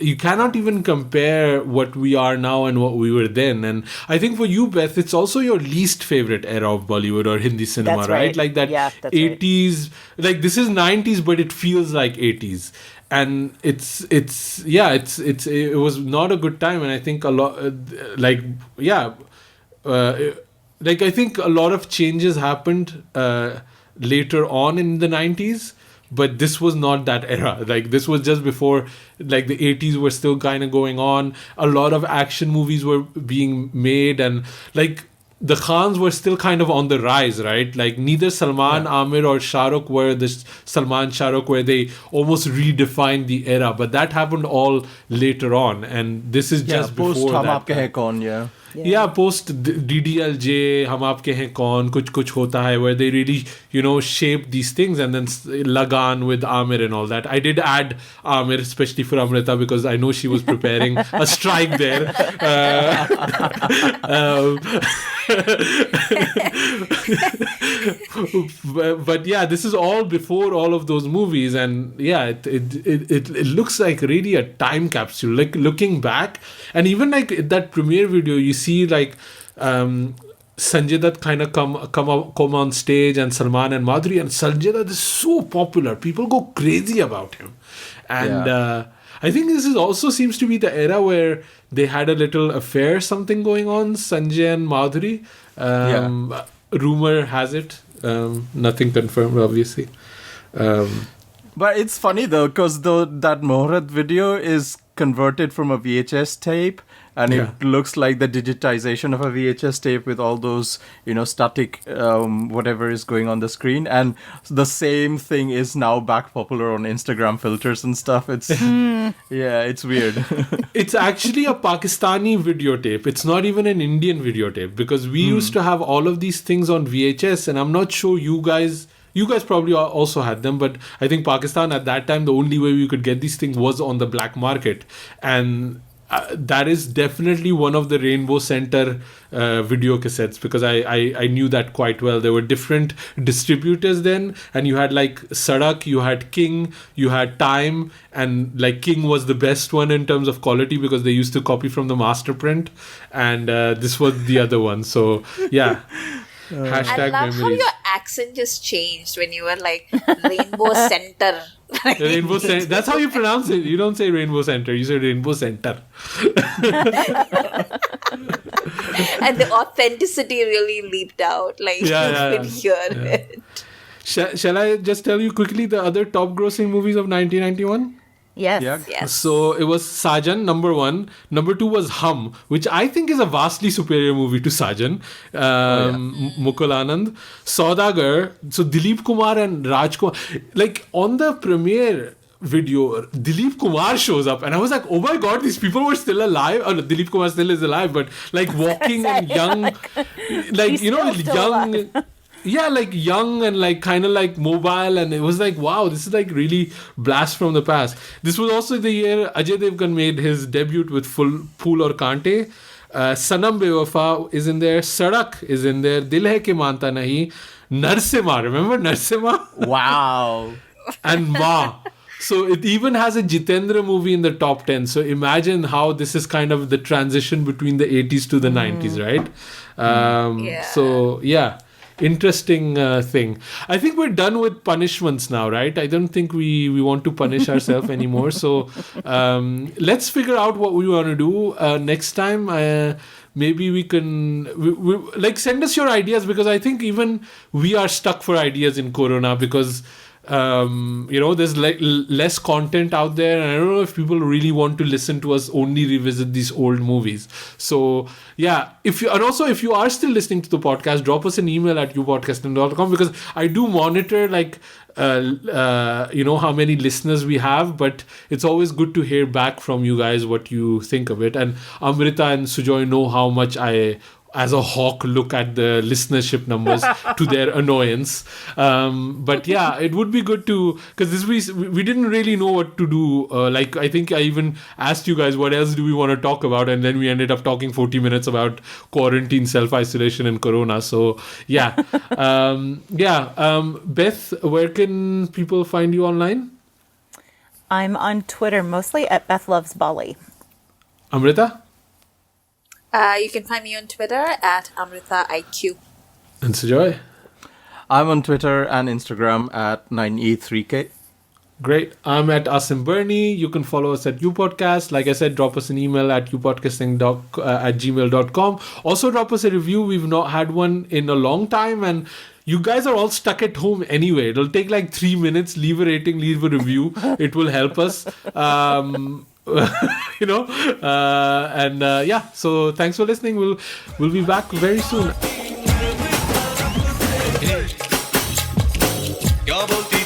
You cannot even compare what we are now and what we were then. And I think for you, Beth, it's also your least favorite era of Bollywood or Hindi cinema, that's right? Like that 80s, right. This is 90s, but it feels like 80s. And it was not a good time. And I think a lot, I think a lot of changes happened later on in the 90s. But this was not that era. This was just before, the 80s were still kind of going on. A lot of action movies were being made, and the Khans were still kind of on the rise, right? Neither Salman, Amir, or Shah Rukh were this Salman, Shah Rukh, where they almost redefined the era. But that happened all later on, and this is just post before Hum that. Aapke Hain Kaun, Post DDLJ, Hum Aapke Hain Kaun, Kuch Hota Hai, where they really, shaped these things, and then Lagan with Amir and all that. I did add Amir, especially for Amrita, because I know she was preparing a strike there. But yeah, this is all before all of those movies, and it looks like really a time capsule. Looking back, and even that premiere video, you see Sanjay Dutt kind of come on stage, and Salman and Madhuri, and Sanjay Dutt is so popular. People go crazy about him, and I think this is also seems to be the era where they had a little affair, something going on, Sanjay and Madhuri. Rumor has it, Nothing confirmed, obviously. But it's funny though, because that Moharat video is converted from a VHS tape, and it looks like the digitization of a VHS tape with all those, static whatever is going on the screen. And the same thing is now back popular on Instagram filters and stuff. It's it's weird. It's actually a Pakistani videotape. It's not even an Indian videotape, because we used to have all of these things on VHS, and I'm not sure you guys probably also had them, but I think Pakistan at that time, the only way we could get these things was on the black market. And that is definitely one of the Rainbow Center video cassettes, because I knew that quite well. There were different distributors then, and you had like Sadak, you had King, you had Time, and like King was the best one in terms of quality because they used to copy from the master print, and this was the other one. So yeah. I love how your accent just changed when you were like Rainbow Center. Rainbow Center. That's how you pronounce it. You don't say Rainbow Center. You say Rainbow Center. And the authenticity really leaped out. Like you could hear it. Shall I just tell you quickly the other top grossing movies of 1991? Yes. Yeah. Yes. So it was Saajan, number 1. Number 2 was Hum, which I think is a vastly superior movie to Saajan. Mukul Anand. Saudagar. So Dilip Kumar and Raj Kumar. Like on the premiere video, Dilip Kumar shows up, and I was like, oh my god, these people were still alive. Oh, no, Dilip Kumar still is alive, but like walking and young, like, young. Yeah, like young and like kind of like mobile, and it was like, wow, this is like really blast from the past. This was also the year Ajay Devgan made his debut with Phool Aur Kaante. Sanam Bewafa is in there, Sadak is in there, Dil Hai Ke Manta Nahi, Narsimha, remember Narsimha? Wow. And Ma. So it even has a Jitendra movie in the top 10. So imagine how this is kind of the transition between the 80s to the 90s, right? So yeah. Interesting thing. I think we're done with punishments now, right? I don't think we want to punish ourselves anymore. So let's figure out what we want to do next time. Maybe we can like send us your ideas, because I think even we are stuck for ideas in Corona, because there's like less content out there, and I don't know if people really want to listen to us only revisit these old movies. So yeah, if you are still listening to the podcast, drop us an email at youpodcasting.com, because I do monitor like how many listeners we have, but it's always good to hear back from you guys what you think of it. And Amrita and Sujoy know how much I, as a hawk, look at the listenership numbers to their annoyance. But yeah, it would be good to, because we didn't really know what to do. Like I think I even asked you guys what else do we want to talk about, and then we ended up talking 40 minutes about quarantine, self-isolation and Corona. So yeah. Beth, where can people find you online? I'm on Twitter mostly at Beth Loves Bali. Amrita? You can find me on Twitter at AmritaIQ. And Sujoy? I'm on Twitter and Instagram at 9E3K. Great. I'm at Asim Bernie. You can follow us at YouPodcast. Like I said, drop us an email at youpodcasting@gmail.com. Also, drop us a review. We've not had one in a long time, and you guys are all stuck at home anyway. It'll take like 3 minutes. Leave a rating, leave a review. It will help us. So thanks for listening. We'll be back very soon. क्या बोलती